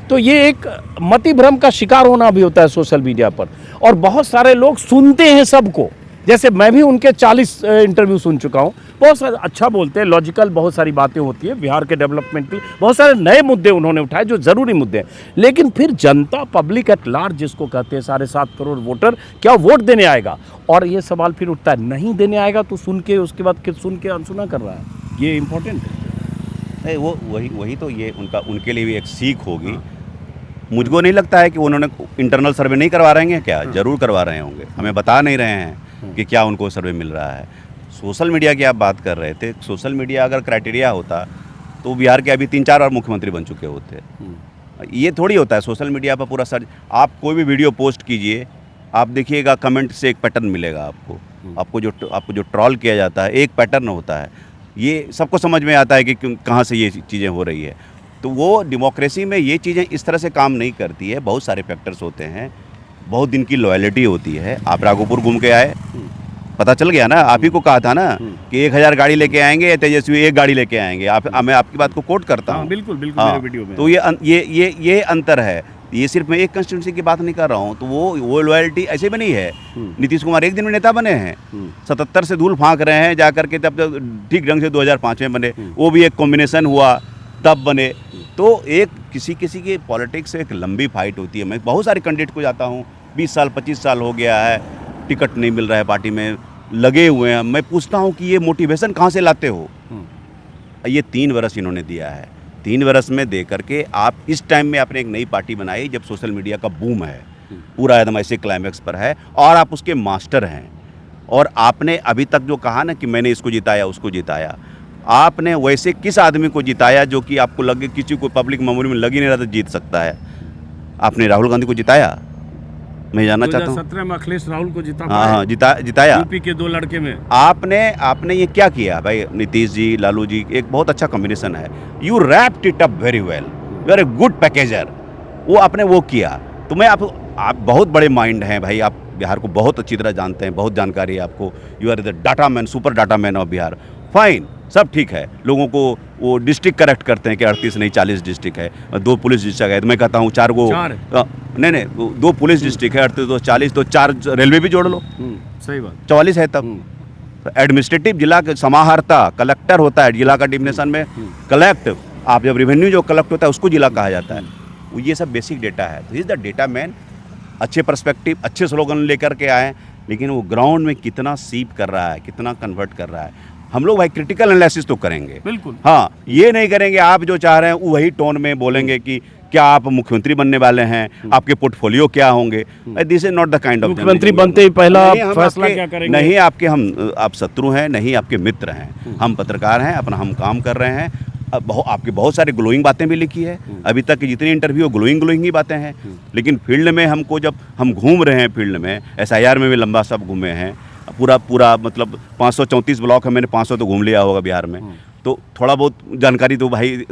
तो ये एक मति भ्रम का शिकार होना भी होता है सोशल मीडिया पर। और बहुत सारे लोग सुनते हैं सबको, जैसे मैं भी उनके 40 इंटरव्यू सुन चुका हूँ, बहुत सारे अच्छा बोलते हैं, लॉजिकल बहुत सारी बातें होती है बिहार के डेवलपमेंट की, बहुत सारे नए मुद्दे उन्होंने उठाए जो ज़रूरी मुद्दे हैं। लेकिन फिर जनता, पब्लिक एट लार्ज जिसको कहते हैं, 7.5 करोड़ वोटर, क्या वोट देने आएगा? और ये सवाल फिर उठता है, नहीं देने आएगा तो सुन के उसके बाद सुन के अनसुना कर रहा है, ये इम्पोर्टेंट है। नहीं, वो वही तो ये उनके लिए भी एक सीख होगी। मुझको नहीं लगता है कि उन्होंने इंटरनल सर्वे नहीं करवा रहे हैं, क्या जरूर करवा रहे होंगे, हमें बता नहीं रहे हैं कि क्या उनको सर्वे मिल रहा है। सोशल मीडिया की आप बात कर रहे थे, सोशल मीडिया अगर क्राइटेरिया होता तो बिहार के अभी 3-4 और मुख्यमंत्री बन चुके होते। ये थोड़ी होता है सोशल मीडिया पर पूरा सर्च, आप कोई भी वीडियो पोस्ट कीजिए, आप देखिएगा कमेंट से एक पैटर्न मिलेगा आपको जो ट्रोल किया जाता है एक पैटर्न होता है। ये सबको समझ में आता है कि कहाँ से ये चीज़ें हो रही है। तो वो डेमोक्रेसी में ये चीज़ें इस तरह से काम नहीं करती है, बहुत सारे फैक्टर्स होते हैं, बहुत दिन की लॉयल्टी होती है। आप राघोपुर घूम के आए, पता चल गया ना, आप ही को कहा था ना कि 1000 गाड़ी लेके आएंगे, तेजस्वी 1 गाड़ी लेके आएंगे। मैं आपकी बात को कोट करता हूँ। बिल्कुल मेरे वीडियो में। तो ये अंतर है। ये सिर्फ मैं एक कंस्टिट्यूंसी की बात नहीं कर रहा हूँ, तो वो लॉयल्टी ऐसे भी नहीं है। नीतीश कुमार एक दिन में नेता बने हैं, 77 से धूल फांक रहे हैं जाकर के, तब ठीक ढंग से 2005 में बने, वो भी एक कॉम्बिनेशन हुआ। तब बने। तो एक किसी किसी की पॉलिटिक्स से एक लंबी फाइट होती है। मैं बहुत सारे कैंडिडेट को जाता हूँ, 20 साल 25 साल हो गया है, टिकट नहीं मिल रहा है, पार्टी में लगे हुए हैं। मैं पूछता हूँ कि ये मोटिवेशन कहाँ से लाते हो? ये 3 वर्ष इन्होंने दिया है। 3 वर्ष में दे करके आप इस टाइम में आपने एक नई पार्टी बनाई जब सोशल मीडिया का बूम है, पूरा एकदम ऐसे क्लाइमैक्स पर है, और आप उसके मास्टर हैं। और आपने अभी तक जो कहा ना कि मैंने इसको जिताया उसको जिताया, आपने वैसे किस आदमी को जिताया जो कि आपको लगे किसी को पब्लिक मेमोरी में लग ही नहीं रहा था जीत सकता है? आपने राहुल गांधी को जिताया? मैं जानना चाहता हूँ। 2017 में अखिलेश राहुल को जिता हाँ, जिताया। यूपी के 2 लड़के में आपने ये क्या किया भाई? नीतीश जी, लालू जी, एक बहुत अच्छा कॉम्बिनेशन है। You wrapped it up very well, you are a good packager. वो आपने वो किया। तो मैं आप बहुत बड़े माइंड हैं भाई, आप बिहार को बहुत अच्छी तरह जानते हैं, बहुत जानकारी है आपको। You are the data man, super data man of Bihar. Fine, सब ठीक है। लोगों को वो डिस्ट्रिक्ट करेक्ट करते हैं कि 38 नहीं 40 डिस्ट्रिक्ट है, 2 पुलिस डिस्ट्रिक्ट है। तो मैं कहता हूँ 4 गो नहीं 2 पुलिस डिस्ट्रिक्ट है, 38 तो 40, तो 4 रेलवे भी जोड़ लो, सही बात, 44 है तब। तो एडमिनिस्ट्रेटिव जिला के समाहर्ता कलेक्टर होता है जिला का डिफिनेशन में। कलेक्ट, आप जब रेवेन्यू जो कलेक्ट होता है उसको जिला कहा जाता है। ये सब बेसिक डेटा है। तो इज द डेटा मैन, अच्छे पर्सपेक्टिव, अच्छे स्लोगन लेकर के आए, लेकिन वो ग्राउंड में कितना सीप कर रहा है, कितना कन्वर्ट कर रहा है। हम लोग भाई क्रिटिकल एनालिसिस तो करेंगे, बिल्कुल। हाँ, ये नहीं करेंगे आप जो चाह रहे हैं वही टोन में बोलेंगे कि क्या आप मुख्यमंत्री बनने वाले हैं, आपके पोर्टफोलियो क्या होंगे। This is not the kind of मुख्यमंत्री बनते ही पहला फैसला क्या करेंगे? नहीं आप शत्रु हैं, नहीं आपके मित्र हैं। हम पत्रकार हैं, अपना हम काम कर रहे हैं। आपकी बहुत सारी ग्लोइंग बातें भी लिखी है, अभी तक की जितनी इंटरव्यू ग्लोइंग ही बातें हैं। लेकिन फील्ड में हमको, जब हम घूम रहे हैं फील्ड में, SIR में भी लंबा सब घूमे हैं, पूरा मतलब 534 ब्लॉक है, मैंने 500 तो घूम लिया होगा बिहार में। तो थोड़ा बहुत जानकारी तो भाई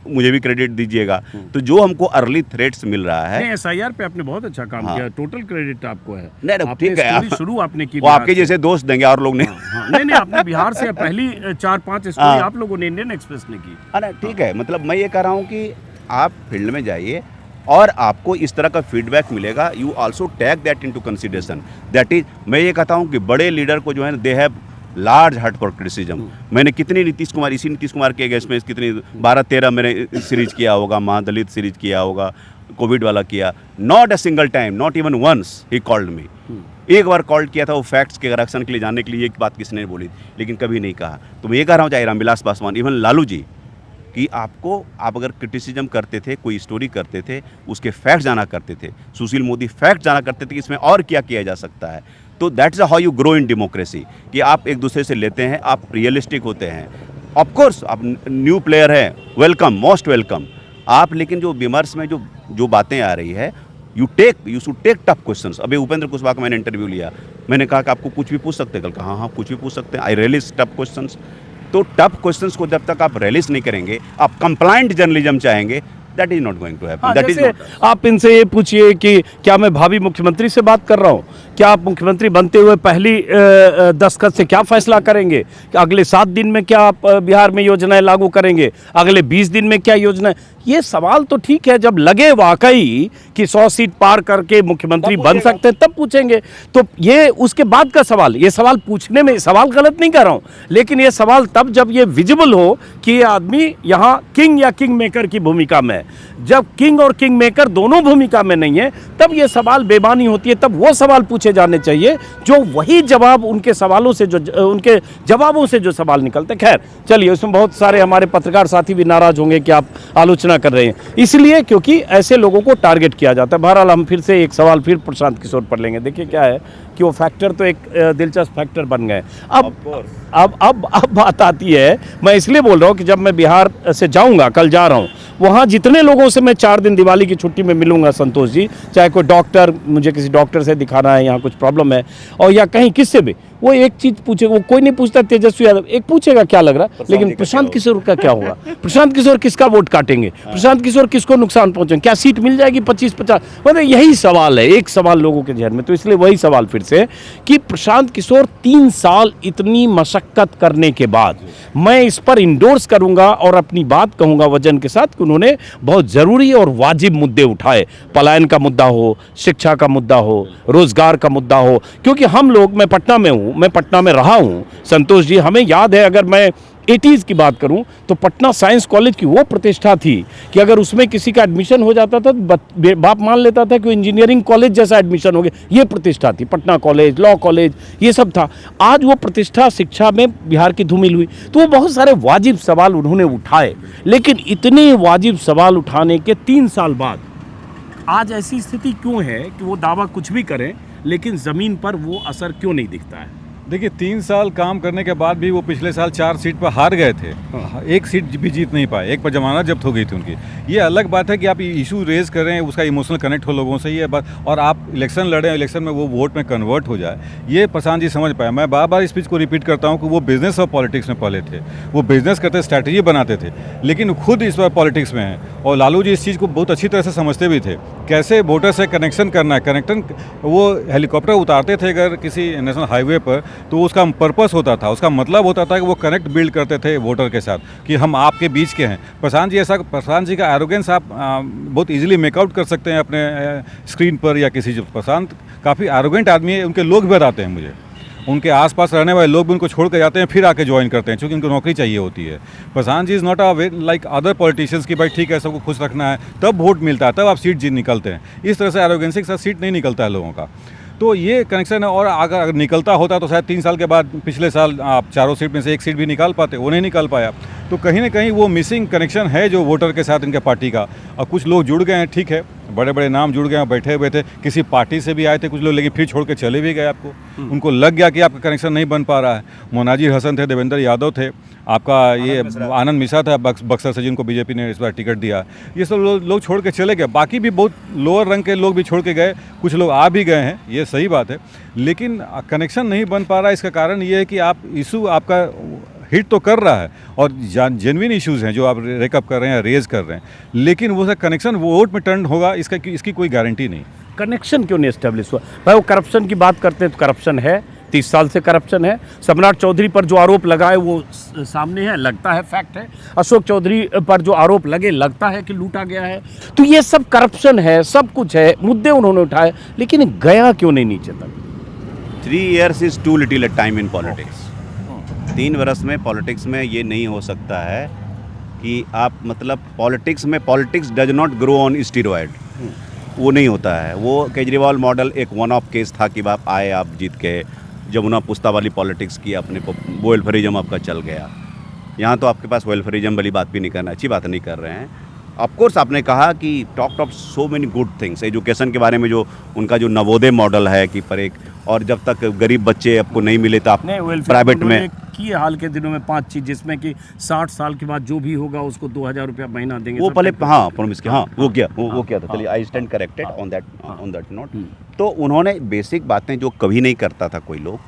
मुझे भी क्रेडिट दीजिएगा। तो जो हमको अर्ली थ्रेट्स मिल रहा है, SIR पे आपने बहुत अच्छा काम किया, टोटल क्रेडिट आपको है। नहीं ठीक है, शुरू आपने की, वो आपके जैसे दोस्त देंगे और लोग नहीं। नहीं आपने बिहार से पहली 4-5 स्टोरी आप लोगों ने इंडियन एक्सप्रेस ने की। अरे ठीक है, मतलब मैं ये कह रहा हूँ कि आप फील्ड में जाइए और आपको इस तरह का फीडबैक मिलेगा। You also take that into consideration. That is, मैं ये कहता हूँ कि बड़े लीडर को जो है they have large heart for criticism. मैंने कितनी नीतीश कुमार के अगेंस्ट में कितनी 12-13 मैंने सीरीज किया होगा, महादलित सीरीज किया होगा, कोविड वाला किया। Not a single time, not even once he called me. एक बार कॉल किया था, वो फैक्ट्स के करेक्शन के लिए जानने के लिए, एक बात किसने बोली, लेकिन कभी नहीं कहा। तो मैं ये कह रहा हूँ, चाहे रामविलास पासवान, इवन लालू जी, कि आप अगर क्रिटिसिज्म करते थे, कोई स्टोरी करते थे, उसके फैक्ट जाना करते थे। सुशील मोदी फैक्ट जाना करते थे कि इसमें और क्या किया जा सकता है। तो that's how you grow in democracy, कि आप एक दूसरे से लेते हैं, आप रियलिस्टिक होते हैं। ऑफ कोर्स आप न्यू प्लेयर हैं, वेलकम, मोस्ट वेलकम आप। लेकिन जो विमर्श में जो बातें आ रही है, you should take tough questions. अभी उपेंद्र कुशवाहा का मैंने इंटरव्यू लिया, मैंने कहा कि आपको कुछ भी पूछ सकते हैं? कल कहा हाँ कुछ भी पूछ सकते हैं, आई रियलिस्ट टफ क्वेश्चंस। तो टफ क्वेश्चंस को जब तक आप रियलिस्ट नहीं करेंगे, आप कंप्लाइंट जर्नलिज्म चाहेंगे, that is not going to happen. That is आप इनसे ये पूछिए कि क्या मैं भावी मुख्यमंत्री से बात कर रहा हूँ? क्या आप मुख्यमंत्री बनते हुए पहली दस्तखत से क्या फैसला करेंगे? कि अगले 7 दिन में क्या आप बिहार में योजनाएं लागू करेंगे? अगले 20 दिन में क्या योजना? ये सवाल तो ठीक है, जब लगे वाकई कि 100 सीट पार करके मुख्यमंत्री बन सकते हैं तब पूछेंगे। तो ये उसके बाद का सवाल, ये सवाल पूछने में सवाल गलत नहीं कर रहा हूँ, लेकिन ये सवाल तब जब ये विजिबल हो कि ये आदमी यहाँ किंग या किंग मेकर की भूमिका में है। जब किंग और किंग मेकर दोनों भूमिका में नहीं है, तब ये सवाल बेमानी होती है। तब वो सवाल पूछे जाने चाहिए जो वही जवाब उनके सवालों से, जो उनके जवाबों से जो सवाल निकलते। खैर चलिए, उसमें बहुत सारे हमारे पत्रकार साथी भी नाराज होंगे कि आप आलोचना कर रहे हैं, इसलिए क्योंकि ऐसे लोगों को टारगेट किया जाता है। बहरहाल हम फिर से एक सवाल फिर प्रशांत किशोर पर लेंगे। देखिए क्या है कि वो फैक्टर तो एक दिलचस्प फैक्टर बन गए। अब बात आती है, मैं इसलिए बोल रहा हूँ कि जब मैं बिहार से जाऊँगा, कल जा रहा हूँ, वहाँ जितने लोगों से मैं 4 दिन दिवाली की छुट्टी में मिलूंगा, संतोष जी, चाहे कोई डॉक्टर, मुझे किसी डॉक्टर से दिखाना है, यहाँ कुछ प्रॉब्लम है, और या कहीं किससे भी, वो एक चीज़ पूछे, वो कोई नहीं पूछता तेजस्वी यादव, एक पूछेगा क्या लग रहा, लेकिन प्रशांत किशोर का क्या होगा? प्रशांत किशोर किसका वोट काटेंगे? प्रशांत किशोर किसको नुकसान पहुंचेंगे? क्या सीट मिल जाएगी 25-50? मतलब यही सवाल है, एक सवाल लोगों के जहन में। तो इसलिए वही सवाल फिर से कि प्रशांत किशोर 3 साल इतनी मशक्कत करने के बाद मैं इस पर इंडोर्स करूंगा और अपनी बात कहूंगा वजन के साथ कि उन्होंने बहुत ज़रूरी और वाजिब मुद्दे उठाए। पलायन का मुद्दा हो, शिक्षा का मुद्दा हो, रोजगार का मुद्दा हो, क्योंकि हम लोग, मैं पटना में हूँ, मैं पटना में रहा हूँ, संतोष जी, हमें याद है, अगर मैं 80s की बात करूं तो पटना साइंस कॉलेज की वो प्रतिष्ठा थी कि अगर उसमें किसी का एडमिशन हो जाता था तो बाप मान लेता था कि इंजीनियरिंग कॉलेज जैसा एडमिशन हो गया। ये प्रतिष्ठा थी, पटना कॉलेज, लॉ कॉलेज, ये सब था। आज वो प्रतिष्ठा शिक्षा में बिहार की धूमिल हुई। तो वो बहुत सारे वाजिब सवाल उन्होंने उठाए, लेकिन इतने वाजिब सवाल उठाने के 3 साल बाद आज ऐसी स्थिति क्यों है कि वो दावा कुछ भी करें लेकिन ज़मीन पर वो असर क्यों नहीं दिखता है? देखिए 3 साल काम करने के बाद भी वो पिछले साल 4 सीट पर हार गए थे। एक सीट भी जीत नहीं पाए, एक पर जमानत जब्त हो गई थी उनकी। ये अलग बात है कि आप इशू रेज कर रहे हैं, उसका इमोशनल कनेक्ट हो लोगों से, ये बात, और आप इलेक्शन लड़ें, इलेक्शन में वो वोट में कन्वर्ट हो जाए, ये प्रशांत जी समझ पाए। मैं बार बार इस स्पीच को रिपीट करता हूँ कि वो बिजनेस और पॉलिटिक्स में पहले थे, वो बिजनेस करते, स्ट्रैटेजी बनाते थे, लेकिन खुद इस बार पॉलिटिक्स में हैं। और लालू जी इस चीज़ को बहुत अच्छी तरह से समझते भी थे, कैसे वोटर से कनेक्शन करना है। कनेक्शन, वो हेलीकॉप्टर उतारते थे अगर किसी नेशनल हाईवे पर, तो उसका पर्पस होता था, उसका मतलब होता था कि वो कनेक्ट बिल्ड करते थे वोटर के साथ, कि हम आपके बीच के हैं। प्रशांत जी का एरोगेंस आप बहुत इजीली मेकआउट कर सकते हैं अपने स्क्रीन पर या किसी। प्रशांत काफ़ी एरोगेंट आदमी है, उनके लोग भी बताते हैं मुझे, उनके आसपास रहने वाले लोग भी उनको छोड़ कर जाते हैं, फिर आके ज्वाइन करते हैं, क्योंकि उनको नौकरी चाहिए होती है। Prashant ji is not like other politicians की भाई ठीक है सबको खुश रखना है, तब वोट मिलता है, तब आप सीट जीत निकलते हैं। इस तरह से एरोगेंसी के साथ सीट नहीं निकलता है लोगों का। तो ये कनेक्शन है। और अगर निकलता होता तो शायद 3 साल के बाद पिछले साल आप 4 सीट में से 1 सीट भी निकाल पाते, वो नहीं निकाल पाया। तो कहीं ना कहीं वो मिसिंग कनेक्शन है जो वोटर के साथ इनके पार्टी का। और कुछ लोग जुड़ गए हैं, ठीक है, बड़े बड़े नाम जुड़ गए हैं, बैठे हुए थे, किसी पार्टी से भी आए थे कुछ लोग, लेकिन फिर छोड़ के चले भी गए आपको। उनको लग गया कि आपका कनेक्शन नहीं बन पा रहा है। मोनाजिर हसन थे, देवेंद्र यादव थे, आपका ये आनंद मिश्रा था बक्सर से, जिनको बीजेपी ने इस बार टिकट दिया। ये सब लोग छोड़ के चले गए। बाकी भी बहुत लोअर रंग के लोग भी छोड़ के गए, कुछ लोग आ भी गए हैं, ये सही बात है, लेकिन कनेक्शन नहीं बन पा रहा है। इसका कारण ये है कि आप इशू आपका हिट तो कर रहा है और जेन्युइन इश्यूज़ हैं जो आप रेकअप कर रहे हैं, रेज कर रहे हैं, लेकिन वो कनेक्शन वोट में टर्न होगा इसकी कोई गारंटी नहीं। कनेक्शन क्यों नहीं एस्टेब्लिश हुआ? भाई वो करप्शन की बात करते हैं तो करप्शन है, 30 साल से करप्शन है। सम्राट चौधरी पर जो आरोप लगाए वो सामने है, लगता है, फैक्ट है। अशोक चौधरी पर जो आरोप लगे, लगता है कि लूटा गया है। तो ये सब करप्शन है, सब कुछ है, मुद्दे उन्होंने उठाए, लेकिन गया क्यों नहीं नीचे तक? 3 years is too little a time in politics. 3 वर्ष में पॉलिटिक्स में ये नहीं हो सकता है कि आप मतलब politics does not grow on steroid. वो नहीं होता है। वो केजरीवाल मॉडल एक वन ऑफ केस था कि आप आए, आप जीत के जमुना पुस्ता वाली पॉलिटिक्स की, अपने वो वेलफेयरिज्म आपका चल गया। यहाँ तो आपके पास वेलफेयरिज्म वाली बात भी नहीं करना, अच्छी बात नहीं कर रहे हैं। ऑफकोर्स आपने कहा कि talk of so many good things, education के बारे में जो उनका जो नवोदय मॉडल है कि पर एक, और जब तक गरीब बच्चे आपको नहीं मिले तो आप प्राइवेट में की हाल के दिनों में 5 चीज़, जिसमें कि 60 साल के बाद जो भी होगा उसको 2000 रुपया महीना देंगे। वो पहले हाँ प्रॉमिस किया, हाँ वो क्या था। चलिए I stand corrected on that note. तो उन्होंने बेसिक बातें जो कभी नहीं करता था कोई लोग,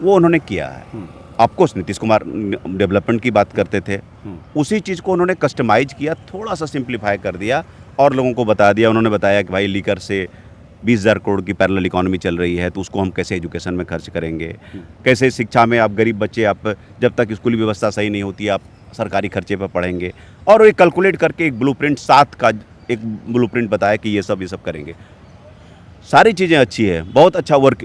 वो उन्होंने किया है। ऑफकोर्स नीतीश कुमार डेवलपमेंट की बात करते थे, उसी चीज़ को उन्होंने कस्टमाइज किया, थोड़ा सा सिंप्लीफाई कर दिया और लोगों को बता दिया। उन्होंने बताया कि भाई लीकर से 20,000 करोड़ की पैरेलल इकोनॉमी चल रही है, तो उसको हम कैसे एजुकेशन में खर्च करेंगे, कैसे शिक्षा में आप गरीब बच्चे, आप जब तक स्कूली व्यवस्था सही नहीं होती आप सरकारी खर्चे पर पढ़ेंगे। और एक कैलकुलेट करके एक ब्लूप्रिंट 7 का एक ब्लूप्रिंट बताया कि ये सब करेंगे। सारी चीज़ें अच्छी है, बहुत अच्छा work,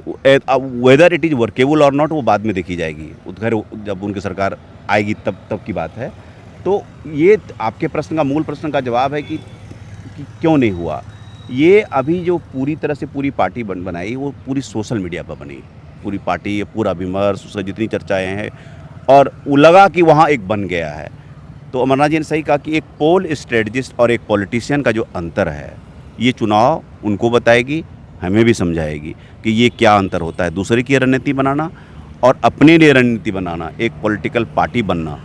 whether it is workable और नॉट वो बाद में देखी जाएगी, उधर जब उनकी सरकार आएगी तब की बात है। तो ये आपके प्रश्न का मूल प्रश्न का जवाब है कि क्यों नहीं हुआ। ये अभी जो पूरी तरह से पूरी पार्टी बनाई, वो पूरी सोशल मीडिया पर बनी, पूरी पार्टी, पूरा विमर्श, उससे जितनी चर्चाएं हैं, और वो लगा कि वहाँ एक बन गया है। तो अमरनाथ जी ने सही कहा कि एक पोल स्ट्रेटजिस्ट और एक पॉलिटिशियन का जो अंतर है, ये चुनाव उनको बताएगी, हमें भी समझाएगी कि ये क्या अंतर होता है। दूसरे की रणनीति बनाना और अपने लिए रणनीति बनाना, एक पॉलिटिकल पार्टी बनना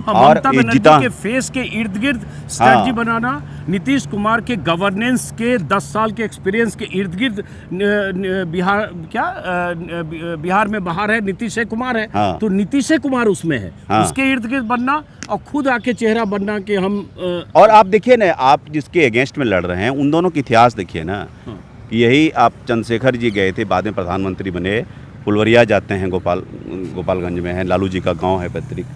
और जीता के फेस के इर्द गिर्द स्ट्रेटजी बनाना, नीतीश कुमार के गवर्नेंस के 10 साल के एक्सपीरियंस के इर्द गिर्द, बिहार में बाहर है नीतीश कुमार है, तो नीतीश कुमार उसमें है, उसके इर्द गिर्द बनना और खुद आके चेहरा बनना कि हम। और आप देखिए ना, आप जिसके अगेंस्ट में लड़ रहे हैं उन दोनों का इतिहास देखिए ना। यही आप चंद्रशेखर जी गए थे, बाद में प्रधानमंत्री बने, फुलवरिया जाते हैं, गोपालगंज में है, लालू जी का गांव है पैतृक,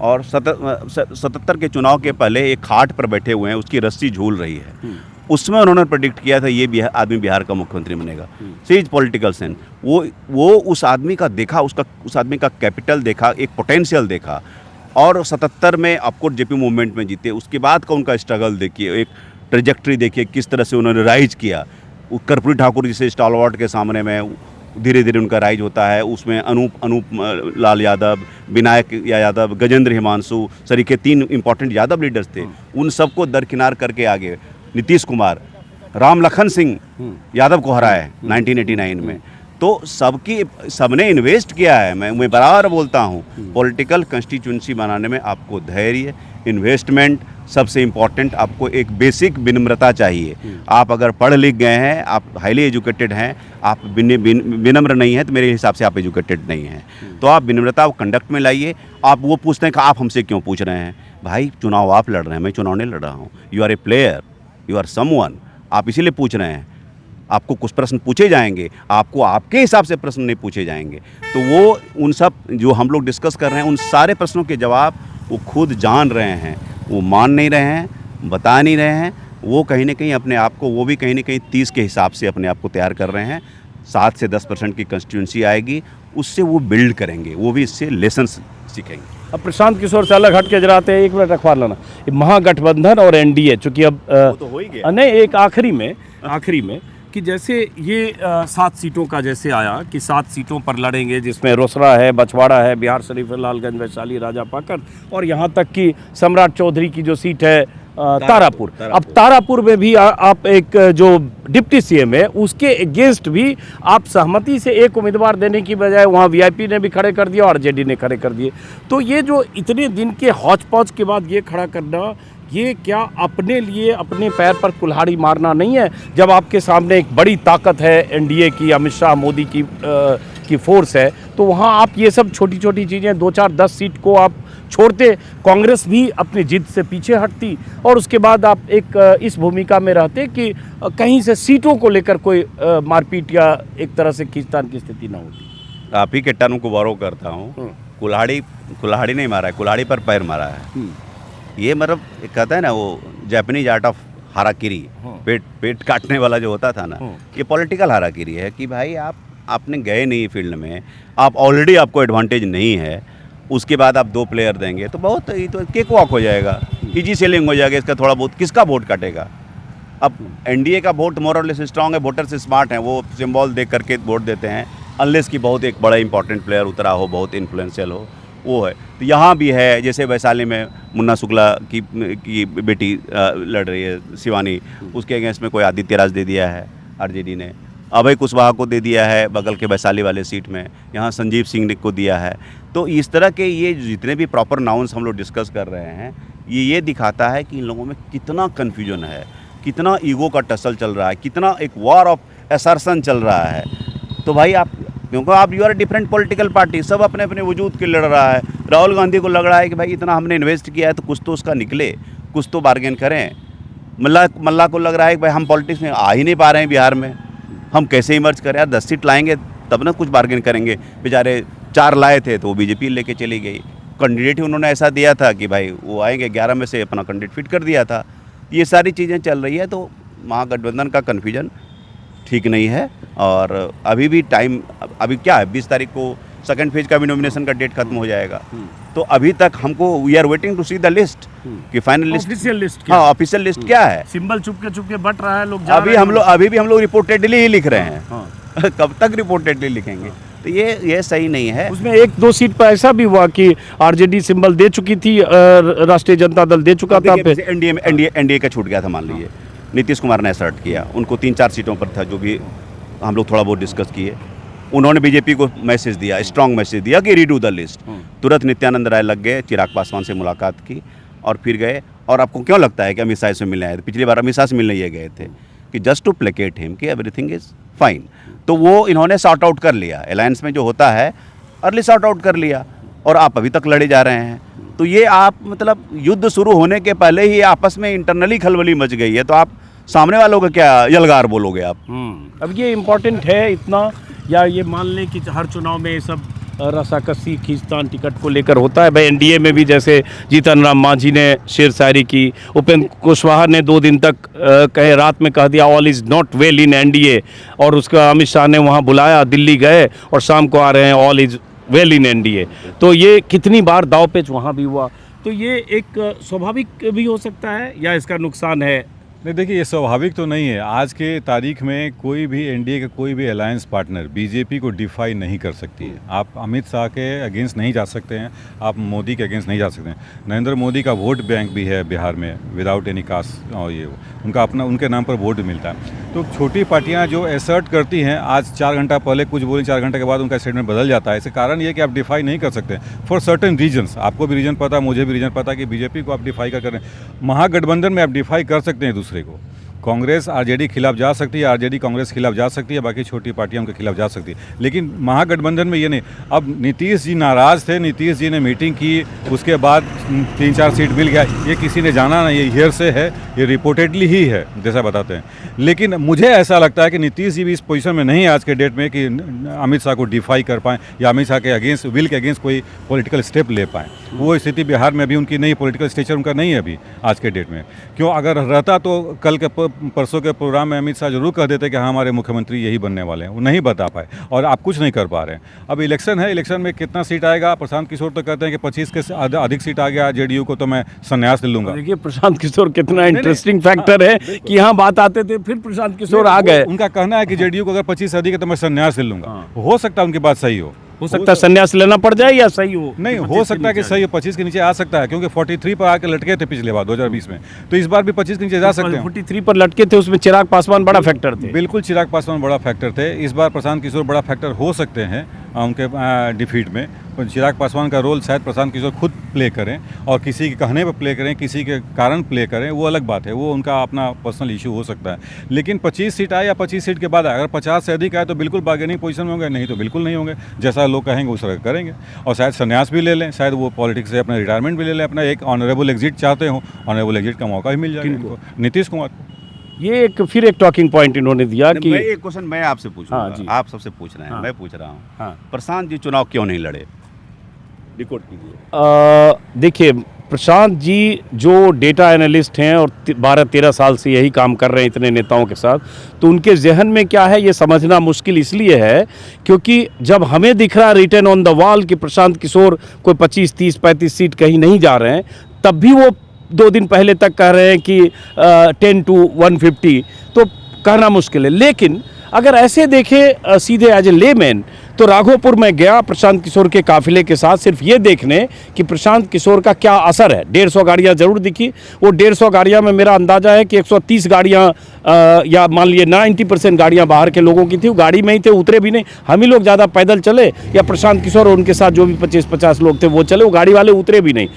और 77 के चुनाव के पहले एक खाट पर बैठे हुए हैं, उसकी रस्सी झूल रही है, उसमें उन्होंने प्रेडिक्ट किया था ये आदमी बिहार का मुख्यमंत्री बनेगा। सीज पॉलिटिकल सेंस, वो उस आदमी का देखा, उस आदमी का कैपिटल देखा, एक पोटेंशियल देखा और 77 में ऑफकोर्स जेपी मूवमेंट में जीते, उसके बाद का उनका स्ट्रगल देखिए, एक ट्रेजेक्ट्री देखिए किस तरह से उन्होंने राइज किया। कर्पूरी ठाकुर जैसे स्टालवार्ट के सामने में धीरे धीरे उनका राइज होता है, उसमें अनूप लाल यादव, विनायक यादव, गजेंद्र हिमांशु सरीखे 3 इंपॉर्टेंट यादव लीडर्स थे, उन सबको दरकिनार करके आगे नीतीश कुमार, राम लखन सिंह यादव को हराए 1989 में। तो सबने इन्वेस्ट किया है। मैं बराबर बोलता हूँ, पॉलिटिकल कंस्टिट्यूंसी बनाने में आपको धैर्य, इन्वेस्टमेंट, सबसे इम्पॉर्टेंट आपको एक बेसिक विनम्रता चाहिए। आप अगर पढ़ लिख गए हैं, आप हाईली एजुकेटेड हैं, आप विनम्र नहीं हैं, तो मेरे हिसाब से आप एजुकेटेड नहीं हैं। तो आप विनम्रता कंडक्ट में लाइए। आप वो पूछते हैं कि आप हमसे क्यों पूछ रहे हैं? भाई चुनाव आप लड़ रहे हैं, मैं चुनाव नहीं लड़ रहा हूँ। You are a player, you are someone, आप इसीलिए पूछ रहे हैं। आपको कुछ प्रश्न पूछे जाएंगे, आपको आपके हिसाब से प्रश्न नहीं पूछे जाएंगे। तो वो उन सब जो हम लोग डिस्कस कर रहे हैं, उन सारे प्रश्नों के जवाब वो खुद जान रहे हैं, वो मान नहीं रहे हैं, बता नहीं रहे हैं। वो कहीं ना कहीं अपने आप को, वो भी कहीं ना कहीं 30 के हिसाब से अपने आप को तैयार कर रहे हैं। 7 से 10% की कंस्टिट्यूंसी आएगी, उससे वो बिल्ड करेंगे, वो भी इससे लेसन सीखेंगे। अब प्रशांत किशोर से अलग हट के जरा आते हैं, 1 मिनट अखबार लाना। महागठबंधन और एनडीए, चूंकि अब वो तो हो ही गया। नहीं, एक आखिरी में कि जैसे ये 7 सीटों का जैसे आया कि 7 सीटों पर लड़ेंगे, जिसमें रोसड़ा है, बछवाड़ा है, बिहार शरीफ, लालगंज, वैशाली, राजापाकर, और यहाँ तक कि सम्राट चौधरी की जो सीट है तारापुर। अब तारापुर में भी आप एक जो डिप्टी सीएम है उसके अगेंस्ट भी आप सहमति से एक उम्मीदवार देने की बजाय वहाँ वीआईपी ने भी खड़े कर दिया और आरजेडी ने खड़े कर दिए। तो ये जो इतने दिन के हौच पौच के बाद ये खड़ा करना, ये क्या अपने लिए अपने पैर पर कुल्हाड़ी मारना नहीं है? जब आपके सामने एक बड़ी ताकत है एनडीए की, अमित शाह, मोदी की फोर्स है, तो वहाँ आप ये सब छोटी छोटी चीज़ें 2, 4, 10 सीट को आप छोड़ते, कांग्रेस भी अपनी जिद से पीछे हटती, और उसके बाद आप एक इस भूमिका में रहते कि कहीं से सीटों को लेकर कोई मारपीट या एक तरह से खींचतान की स्थिति ना होती। आप ही के टर्म को बोरो करता हूँ, कुल्हाड़ी नहीं मारा है, कुल्हाड़ी पर पैर मारा है। ये मतलब कहता है ना, वो जापानीज आर्ट ऑफ हाराकिरी, पेट काटने वाला जो होता था ना, ये पॉलिटिकल हाराकिरी है कि भाई आपने गए नहीं फील्ड में, आप ऑलरेडी आपको एडवांटेज नहीं है, उसके बाद आप 2 प्लेयर देंगे तो बहुत ही तो केक वॉक हो जाएगा, इजी सेलिंग हो जाएगा। इसका थोड़ा बहुत किसका वोट काटेगा? अब एनडीए का वोट मोरलेस स्ट्रांग है, वोटर्स स्मार्ट हैं, वो सिंबल देख करके वोट देते हैं, अनलेस कि बहुत एक बड़ा इंपॉर्टेंट प्लेयर उतरा हो, बहुत इन्फ्लुएंशियल हो, वो है। तो यहाँ भी है, जैसे वैशाली में मुन्ना शुक्ला की बेटी लड़ रही है शिवानी, उसके अगेंस्ट में कोई आदित्य राज दे दिया है आरजेडी ने, अभय कुशवाहा को दे दिया है बगल के वैशाली वाले सीट में, यहाँ संजीव सिंह को दिया है। तो इस तरह के ये जितने भी प्रॉपर नाउंस हम लोग डिस्कस कर रहे हैं, ये दिखाता है कि इन लोगों में कितना कन्फ्यूजन है, कितना ईगो का टसल चल रहा है, कितना एक वॉर ऑफ असर्शन चल रहा है। तो भाई आप, क्योंकि आप you are different political party, सब अपने अपने वजूद के लड़ रहा है। राहुल गांधी को लग रहा है कि भाई इतना हमने इन्वेस्ट किया है तो कुछ तो उसका निकले, कुछ तो बार्गेन करें। मल्ला को लग रहा है कि भाई हम पॉलिटिक्स में आ ही नहीं पा रहे हैं बिहार में, हम कैसे इमर्ज करें यार, 10 सीट लाएंगे तब ना कुछ बार्गेन करेंगे। बेचारे 4 लाए थे तो वो बीजेपी लेके चली गई, कैंडिडेट ही उन्होंने ऐसा दिया था कि भाई वो आएंगे, 11 में से अपना कैंडिडेट फिट कर दिया था। ये सारी चीज़ें चल रही है, तो महागठबंधन का कन्फ्यूजन ठीक नहीं है। और अभी भी टाइम, अभी क्या है, 20 तारीख को सेकंड फेज का भी नॉमिनेशन का डेट खत्म हो जाएगा। तो अभी तक हमको we are waiting to see the list कि फाइनल लिस्ट, ऑफिशियल लिस्ट, हाँ ऑफिशियल लिस्ट क्या है। सिंबल चुपके बट रहा है, लोग अभी भी हम लोग रिपोर्टेडली ही लिख रहे हैं। कब तक रिपोर्टेडली लिखेंगे? तो ये सही नहीं है। उसमें 1-2 सीट पर ऐसा भी हुआ कि आरजेडी सिंबल दे चुकी थी, राष्ट्रीय जनता दल दे चुका था, एनडीए का छूट गया था, मान लीजिए नीतीश कुमार ने असर्ट किया, उनको 3-4 सीटों पर था, जो भी हम लोग थोड़ा बहुत डिस्कस किए। उन्होंने बीजेपी को मैसेज दिया, स्ट्रांग मैसेज दिया कि रीडू द लिस्ट। तुरंत नित्यानंद राय लग गए, चिराग पासवान से मुलाकात की और फिर गए। और आपको क्यों लगता है कि अमित शाह से मिलने आए थे? पिछली बार अमित शाह से मिलने ये गए थे कि जस्ट टू प्लेकेट हिम कि एवरीथिंग इज़ फाइन। तो वो इन्होंने सॉर्ट आउट कर लिया, अलायंस में जो होता है अर्ली सॉर्ट आउट कर लिया, और आप अभी तक लड़े जा रहे हैं। तो ये आप मतलब युद्ध शुरू होने के पहले ही आपस में इंटरनली खलबली मच गई है, तो आप सामने वालों का क्या यलगार बोलोगे आप? अब ये इम्पोर्टेंट है इतना, या ये मान लें कि हर चुनाव में ये सब रसाकसी खींचतान टिकट को लेकर होता है? भाई एनडीए में भी जैसे जीतन राम मांझी ने शेर शायरी की, उपेंद्र कुशवाहा ने 2 दिन तक कहे, रात में कह दिया all is not well in NDA, और उसका अमित शाह ने वहाँ बुलाया, दिल्ली गए और शाम को आ रहे हैं all is well in NDA, तो ये कितनी बार दाव पेच वहाँ भी हुआ, तो ये एक स्वाभाविक भी हो सकता है या इसका नुकसान है? नहीं, देखिए, ये स्वाभाविक तो नहीं है। आज के तारीख में कोई भी एनडीए का कोई भी अलायंस पार्टनर बीजेपी को डिफाई नहीं कर सकती है। आप अमित शाह के अगेंस्ट नहीं जा सकते हैं, आप मोदी के अगेंस्ट नहीं जा सकते हैं। नरेंद्र मोदी का वोट बैंक भी है बिहार में, विदाउट एनी कास्ट, और ये उनका अपना, उनके नाम पर वोट मिलता है। तो छोटी पार्टियां जो एसर्ट करती हैं, आज 4 घंटा पहले कुछ बोली, 4 घंटे के बाद उनका स्टेटमेंट बदल जाता है। इसके कारण ये कि आप डिफाई नहीं कर सकते फॉर सर्टेन रीजन्स। आपको भी रीजन पता, मुझे भी रीजन पता कि बीजेपी को आप डिफाई कर रहे हैं। महागठबंधन में आप डिफाई कर सकते हैं दूसरे को। कांग्रेस आरजेडी खिलाफ जा सकती है, आरजेडी कांग्रेस खिलाफ जा सकती है, बाकी छोटी पार्टियां उनके खिलाफ जा सकती है, लेकिन महागठबंधन में ये नहीं। अब नीतीश जी नाराज़ थे, नीतीश जी ने मीटिंग की, उसके बाद 3-4 सीट मिल गया, ये किसी ने जाना नहीं, ये हियर से है, ये रिपोर्टेडली ही है जैसा बताते हैं। लेकिन मुझे ऐसा लगता है कि नीतीश जी भी इस पोजीशन में नहीं है आज के डेट में कि अमित शाह को डिफाई कर पाएँ या अमित शाह के अगेंस्ट, विल के अगेंस्ट कोई पॉलिटिकल स्टेप ले पाएँ। वो स्थिति बिहार में भी उनकी नहीं, पॉलिटिकल स्टेचर उनका नहीं है अभी आज के डेट में। क्यों, अगर रहता तो कल के परसों के प्रोग्राम में अमित शाह जरूर कह देते कि हाँ हमारे मुख्यमंत्री यही बनने वाले हैं। वो नहीं बता पाए और आप कुछ नहीं कर पा रहे हैं। अब इलेक्शन है, इलेक्शन में कितना सीट आएगा? प्रशांत किशोर तो कहते हैं कि 25 के अधिक सीट आ गया जेडीयू को तो मैं संन्यास ले लूंगा। देखिए प्रशांत किशोर कितना इंटरेस्टिंग फैक्टर है कि यहाँ बात आते थे, फिर प्रशांत किशोर आ गए। उनका कहना है कि जेडीयू को अगर 25 से अधिक है तो मैं संन्यास ले लूंगा। हो सकता है उनकी बात सही हो सकता है संन्यास लेना पड़ जाए या सही हो, नहीं हो सकता है कि सही हो, 25 के नीचे आ सकता है, क्योंकि 43 पर आके लटके थे पिछले बार 2020 में, तो इस बार भी 25 के नीचे जा सकते हैं। 43 पर लटके थे, उसमें चिराग पासवान बड़ा फैक्टर थे। बिल्कुल, चिराग पासवान बड़ा फैक्टर थे। इस बार प्रशांत किशोर बड़ा फैक्टर हो सकते हैं उनके डिफीट में। चिराग पासवान का रोल शायद प्रशांत किशोर खुद प्ले करें और किसी के कहने पर प्ले करें, किसी के कारण प्ले करें, वो अलग बात है, वो उनका अपना पर्सनल इशू हो सकता है। लेकिन 25 सीट आए या 25 सीट के बाद आए, अगर 50 से अधिक आए तो बिल्कुल बार्गेनिंग पोजीशन में होंगे, नहीं तो बिल्कुल नहीं होंगे। जैसा लोग कहेंगे उस तरह करेंगे और शायद संन्यास भी ले लें, शायद वो पॉलिटिक्स से अपना रिटायरमेंट भी ले लें, अपना एक ऑनरेबल एग्जिट चाहते हो, ऑनरेबल एग्जिट का मौका भी मिल जाएगा इनको, नीतीश कुमार को। ये एक फिर एक टॉकिंग पॉइंट इन्होंने दिया कि एक क्वेश्चन मैं आपसे पूछूंगा। हाँ जी। आप सबसे पूछ रहे हैं, हाँ। मैं पूछ रहा हूँ। हाँ। प्रशांत जी चुनाव क्यों नहीं लड़े? रिकॉर्ड कीजिए। देखिए प्रशांत जी जो डेटा एनालिस्ट हैं और 12-13 साल से यही काम कर रहे हैं इतने नेताओं के साथ, तो उनके जहन में क्या है ये समझना मुश्किल इसलिए है क्योंकि जब हमें दिख रहा रिटन ऑन द वॉल कि प्रशांत किशोर कोई 25, 30, 35 सीट कहीं नहीं जा रहे हैं, तब भी वो 2 दिन पहले तक कह रहे हैं कि 10 to 150, तो कहना मुश्किल है। लेकिन अगर ऐसे देखें सीधे एज ए लेमैन, तो राघोपुर में गया प्रशांत किशोर के काफिले के साथ सिर्फ ये देखने कि प्रशांत किशोर का क्या असर है। 150 गाड़ियाँ जरूर दिखी। वो 150 गाड़ियाँ में मेरा अंदाजा है कि 130 गाड़ियाँ या मान लिए 90% गाड़ियाँ बाहर के लोगों की थी, वो गाड़ी में ही थे, उतरे भी नहीं। हम ही लोग ज़्यादा पैदल चले या प्रशांत किशोर और उनके साथ जो भी 25-50 लोग थे वो चले, वो गाड़ी वाले उतरे भी नहीं।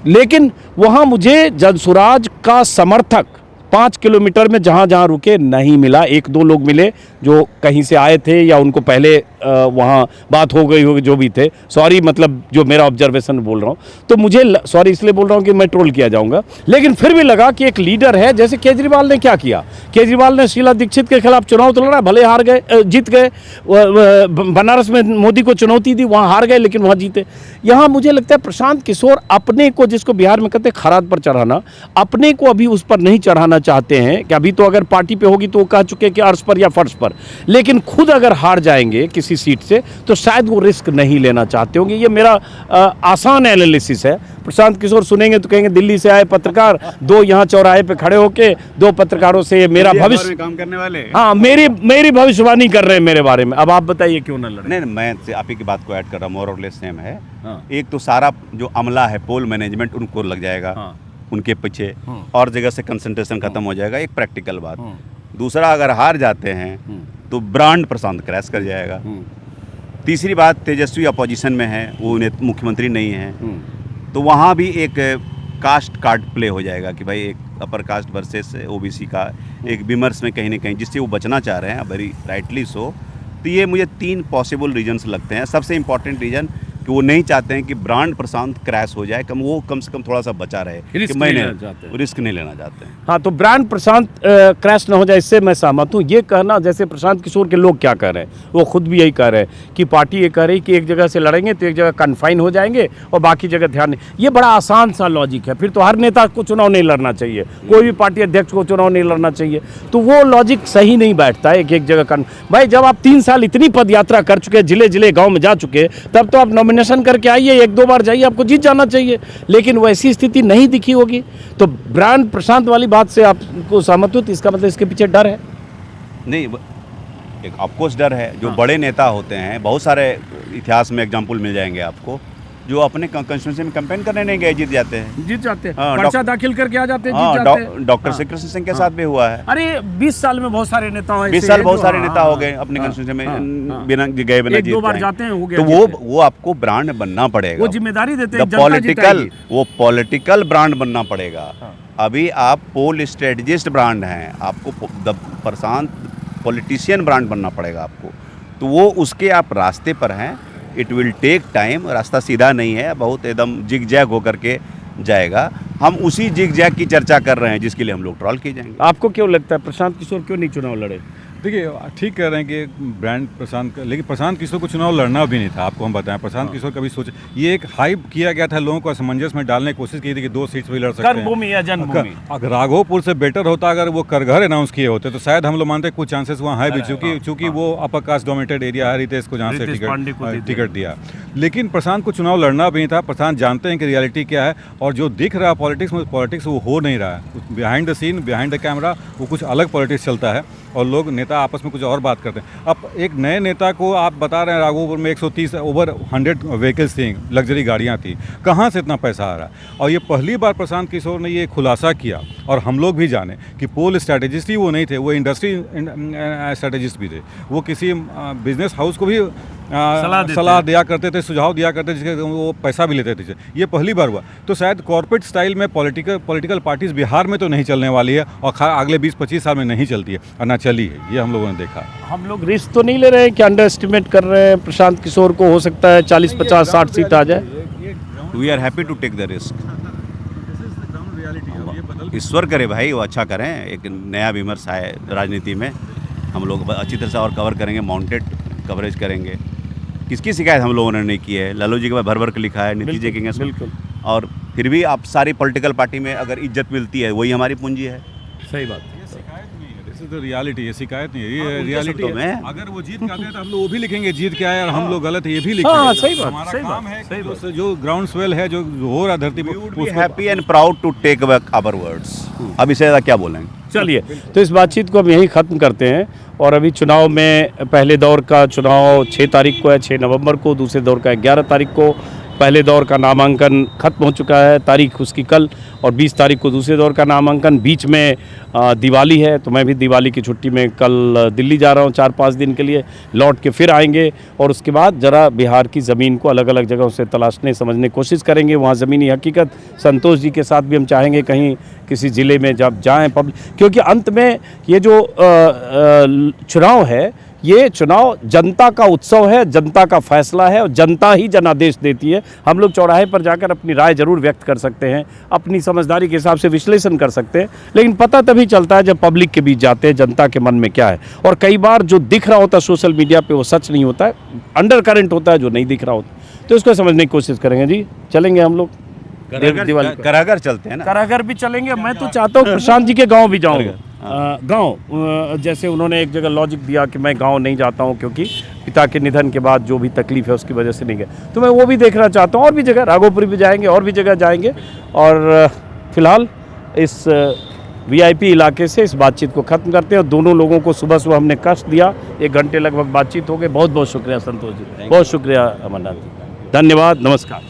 लेकिन वहाँ मुझे जनसुराज का समर्थक 5 किलोमीटर में जहाँ जहाँ रुके नहीं मिला। 1-2 लोग मिले जो कहीं से आए थे या उनको पहले वहाँ बात हो गई होगी, जो भी थे। सॉरी, मतलब जो मेरा ऑब्जर्वेशन बोल रहा हूँ, तो मुझे सॉरी इसलिए बोल रहा हूँ कि मैं ट्रोल किया जाऊँगा, लेकिन फिर भी लगा कि एक लीडर है। जैसे केजरीवाल ने क्या किया, केजरीवाल ने शीला दीक्षित के खिलाफ चुनाव तो लड़ा, भले हार गए, जीत गए। बनारस में मोदी को चुनौती दी, वहाँ हार गए लेकिन वहाँ जीते। यहाँ मुझे लगता है प्रशांत किशोर अपने को, जिसको बिहार में कहते हैं खराद पर चढ़ाना, अपने को अभी उस पर नहीं चढ़ाना चाहते हैं कि अभी तो अगर पार्टी पे होगी तो वो कह चुके कि अर्श पर या फर्श पर, लेकिन खुद अगर हार जाएंगे किसी सीट से तो शायद वो रिस्क नहीं लेना चाहते होंगे। ये मेरा आसान एनालिसिस है। प्रशांत किशोर सुनेंगे तो कहेंगे दिल्ली से आए पत्रकार, 2 यहाँ चौराहे पे खड़े होके 2 पत्रकारों से मेरा भविष्य काम करने वाले, हाँ मेरी भविष्यवाणी कर रहे हैं मेरे बारे में। अब आप बताइए क्यों ना लड़े? नहीं, मैं आप ही की बात को ऐड कर रहा हूँ, मोर और लेस सेम है। हाँ। एक तो सारा जो अमला है, पोल मैनेजमेंट उनको लग जाएगा, हाँ। उनके पीछे और जगह से कंसंट्रेशन खत्म हो जाएगा, एक प्रैक्टिकल बात। दूसरा, अगर हार जाते हैं तो ब्रांड प्रशांत क्रैश कर जाएगा। तीसरी बात, तेजस्वी अपोजिशन में है, वो मुख्यमंत्री नहीं है, तो वहाँ भी एक कास्ट कार्ड प्ले हो जाएगा कि भाई एक अपर कास्ट वर्सेस ओबीसी का एक विमर्श में कहीं ना कहीं, जिससे वो बचना चाह रहे हैं, वेरी राइटली सो। तो ये मुझे 3 पॉसिबल रीजन्स लगते हैं। सबसे इम्पॉर्टेंट रीज़न कि वो नहीं चाहते हैं कि ब्रांड प्रशांत क्रैश हो जाए, कम से कम थोड़ा सा बचा रहे, रिस्क कि नहीं मैंने लेना चाहते हैं। रिस्क नहीं लेना चाहते हैं। हाँ, तो ब्रांड प्रशांत क्रैश ना हो जाए, इससे मैं सहमत हूँ। ये कहना, जैसे प्रशांत किशोर के लोग क्या कह रहे हैं, वो खुद भी यही कह रहे हैं कि पार्टी ये कह रही कि एक जगह से लड़ेंगे तो एक जगह कन्फाइन हो जाएंगे और बाकी जगह ध्यान नहीं। ये बड़ा आसान सा लॉजिक है। फिर तो हर नेता को चुनाव नहीं लड़ना चाहिए, कोई भी पार्टी अध्यक्ष को चुनाव नहीं लड़ना चाहिए। तो वो लॉजिक सही नहीं बैठता है। एक जगह भाई, जब आप 3 साल इतनी पद यात्रा कर चुके, जिले जिले गाँव में जा चुके, तब तो आप नॉमिनेशन करके आइए, 1-2 बार जाइए, आपको जीत जाना चाहिए। लेकिन वैसी स्थिति नहीं दिखी होगी। तो ब्रांड प्रशांत वाली बात से आपको सहमत हो, तो इसका मतलब इसके पीछे डर है? नहीं, एक ऑफकोर्स डर है। जो बड़े नेता होते हैं, बहुत सारे इतिहास में एग्जाम्पल मिल जाएंगे आपको, जो अपने कंस्टिट्यूंसी में कैंपेन करने नहीं गए, जीत जाते हैं। जीत जाते हैं, हाँ, पर्चा दाखिल करके आ जाते हैं, जीत जाते हैं। डॉक्टर श्री कृष्ण सिंह के साथ भी हुआ है। अरे 20 साल में बहुत सारे नेता हुए, 20 साल बहुत सारे नेता हो गए अपने कंस्टिट्यूंसी में, बिना गए बिना जीत 1-2 बार जाए। जाते हैं, हो गया। तो वो आपको ब्रांड बनना पड़ेगा, वो जिम्मेदारी देते हैं, द जनता पॉलिटिकल, जिताएगी। वो पॉलिटिकल ब्रांड बनना पड़ेगा। अभी आप पोल स्ट्रेटजिस्ट ब्रांड हैं, आपको द प्रशांत पॉलिटिशियन ब्रांड बनना पड़ेगा आपको। तो वो उसके आप रास्ते पर हैं। इट विल टेक टाइम, रास्ता सीधा नहीं है, बहुत एकदम जिग जैग होकर के जाएगा। हम उसी जिग जैग की चर्चा कर रहे हैं जिसके लिए हम लोग ट्रॉल किए जाएंगे। आपको क्यों लगता है प्रशांत किशोर क्यों नहीं चुनाव लड़े? देखिए, ठीक कह रहे हैं कि ब्रांड प्रशांत लेकिन प्रशांत किशोर को चुनाव लड़ना भी नहीं था। आपको हम बताएं, प्रशांत किशोर कभी सोचे, ये एक हाइप किया गया था, लोगों को असमंजस में डालने की कोशिश की थी कि 2 सीट पे लड़ सकते हैं। कर्मभूमि या जन्मभूमि। अगर राघोपुर से बेटर होता अगर वो करघर अनाउंस किए होते तो शायद हम लोग मानते हैं कुछ चांसेस वहाँ है भी, चूंकि वो अपर कास्ट डोमिनेटेड एरिया है, रितेश को जहाँ से टिकट दिया। लेकिन प्रशांत को चुनाव लड़ना भी नहीं था। प्रशांत जानते हैं कि रियलिटी क्या है, और जो दिख रहा है पॉलिटिक्स वो हो नहीं रहा है। Behind the scene, behind the camera वो कुछ अलग पॉलिटिक्स चलता है, और लोग नेता आपस में कुछ और बात करते हैं। अब एक नए नेता को आप बता रहे हैं राघोपुर में 130 ओवर 100 व्हीकल्स थी, लग्जरी गाड़ियां थी, कहाँ से इतना पैसा आ रहा है? और ये पहली बार प्रशांत किशोर ने ये खुलासा किया, और हम लोग भी जाने कि पोल स्ट्रैटेजिस्ट ही वो नहीं थे, वो इंडस्ट्री स्ट्रैटेजिस्ट भी थे। वो किसी बिजनेस हाउस को भी सलाह दिया करते थे, सुझाव दिया करते थे, जिसके वो पैसा भी लेते थे। ये पहली बार हुआ। तो शायद कॉर्पोरेट स्टाइल में पॉलिटिकल पार्टीज बिहार में तो नहीं चलने वाली है, और अगले 20-25 साल में नहीं चलती है, और ना चली है। ये हम लोगों ने देखा। हम लोग रिस्क तो नहीं ले रहे हैं कि अंडर एस्टिमेट कर रहे हैं प्रशांत किशोर को? हो सकता है 40, 50, 60 सीट आ जाए। We are happy to take the risk. ईश्वर करे भाई, वो अच्छा करें, एक नया विमर्श आए राजनीति में। हम लोग अच्छी तरह से और कवर करेंगे, माउंटेड कवरेज करेंगे। किसकी शिकायत हम लोगों ने नहीं की है? लालू जी के बाद भर के लिखा है, नीतीश जी के बिल्कुल। और फिर भी आप सारी पॉलिटिकल पार्टी में अगर इज्जत मिलती है, वही हमारी पूंजी है। सही बात। This is the reality. ये शिकायत नहीं है, ये उनके रियलिटी शब्दों है। में। अगर वो जीत के आते हैं तो हम लोग वो भी लिखेंगे जीत के आए और हम लोग गलत है, ये भी लिखेंगे। हाँ, सही बात, हमारा सही काम बात, है सही कि जो ग्राउंड स्वेल है, जो हो रहा धरती We would be पर, happy and proud to take back our words। अब इससे ज़्यादा क्या बोलेंगे? चलिए, तो इस बातचीत को हम यहीं ख़त्म करते हैं। और अभी चुनाव में पहले दौर का चुनाव 6 तारीख को है, 6 नवंबर को। दूसरे दौर का 11 तारीख को। पहले दौर का नामांकन खत्म हो चुका है, तारीख उसकी कल, और 20 तारीख को दूसरे दौर का नामांकन। बीच में दिवाली है, तो मैं भी दिवाली की छुट्टी में कल दिल्ली जा रहा हूँ 4-5 दिन के लिए। लौट के फिर आएंगे, और उसके बाद ज़रा बिहार की ज़मीन को अलग अलग जगहों से तलाशने समझने की कोशिश करेंगे। वहाँ ज़मीनी हकीकत संतोष जी के साथ भी हम चाहेंगे कहीं किसी ज़िले में जब जाएँ पब्लिक, क्योंकि अंत में ये जो चुनाव है, ये चुनाव जनता का उत्सव है, जनता का फैसला है, और जनता ही जनादेश देती है। हम लोग चौराहे पर जाकर अपनी राय जरूर व्यक्त कर सकते हैं, अपनी समझदारी के हिसाब से विश्लेषण कर सकते हैं, लेकिन पता तभी चलता है जब पब्लिक के बीच जाते हैं, जनता के मन में क्या है। और कई बार जो दिख रहा होता है सोशल मीडिया पे वो सच नहीं होता है, अंडर करंट होता है जो नहीं दिख रहा होता। तो इसको समझने की कोशिश करेंगे जी। चलेंगे हम लोग करागर चलते हैं ना, करागर भी चलेंगे। मैं तो चाहता हूँ प्रशांत जी के गाँव भी जाऊँगा। गांव, जैसे उन्होंने एक जगह लॉजिक दिया कि मैं गांव नहीं जाता हूं क्योंकि पिता के निधन के बाद जो भी तकलीफ है उसकी वजह से नहीं गए, तो मैं वो भी देखना चाहता हूं। और भी जगह, राघोपुर भी जाएंगे, और भी जगह जाएंगे। और फिलहाल इस VIP इलाके से इस बातचीत को ख़त्म करते हैं। और दोनों लोगों को सुबह सुबह हमने कष्ट दिया, 1 घंटे लगभग बातचीत हो गई। बहुत बहुत शुक्रिया संतोष जी, बहुत शुक्रिया अमरनाथ जी, धन्यवाद, नमस्कार।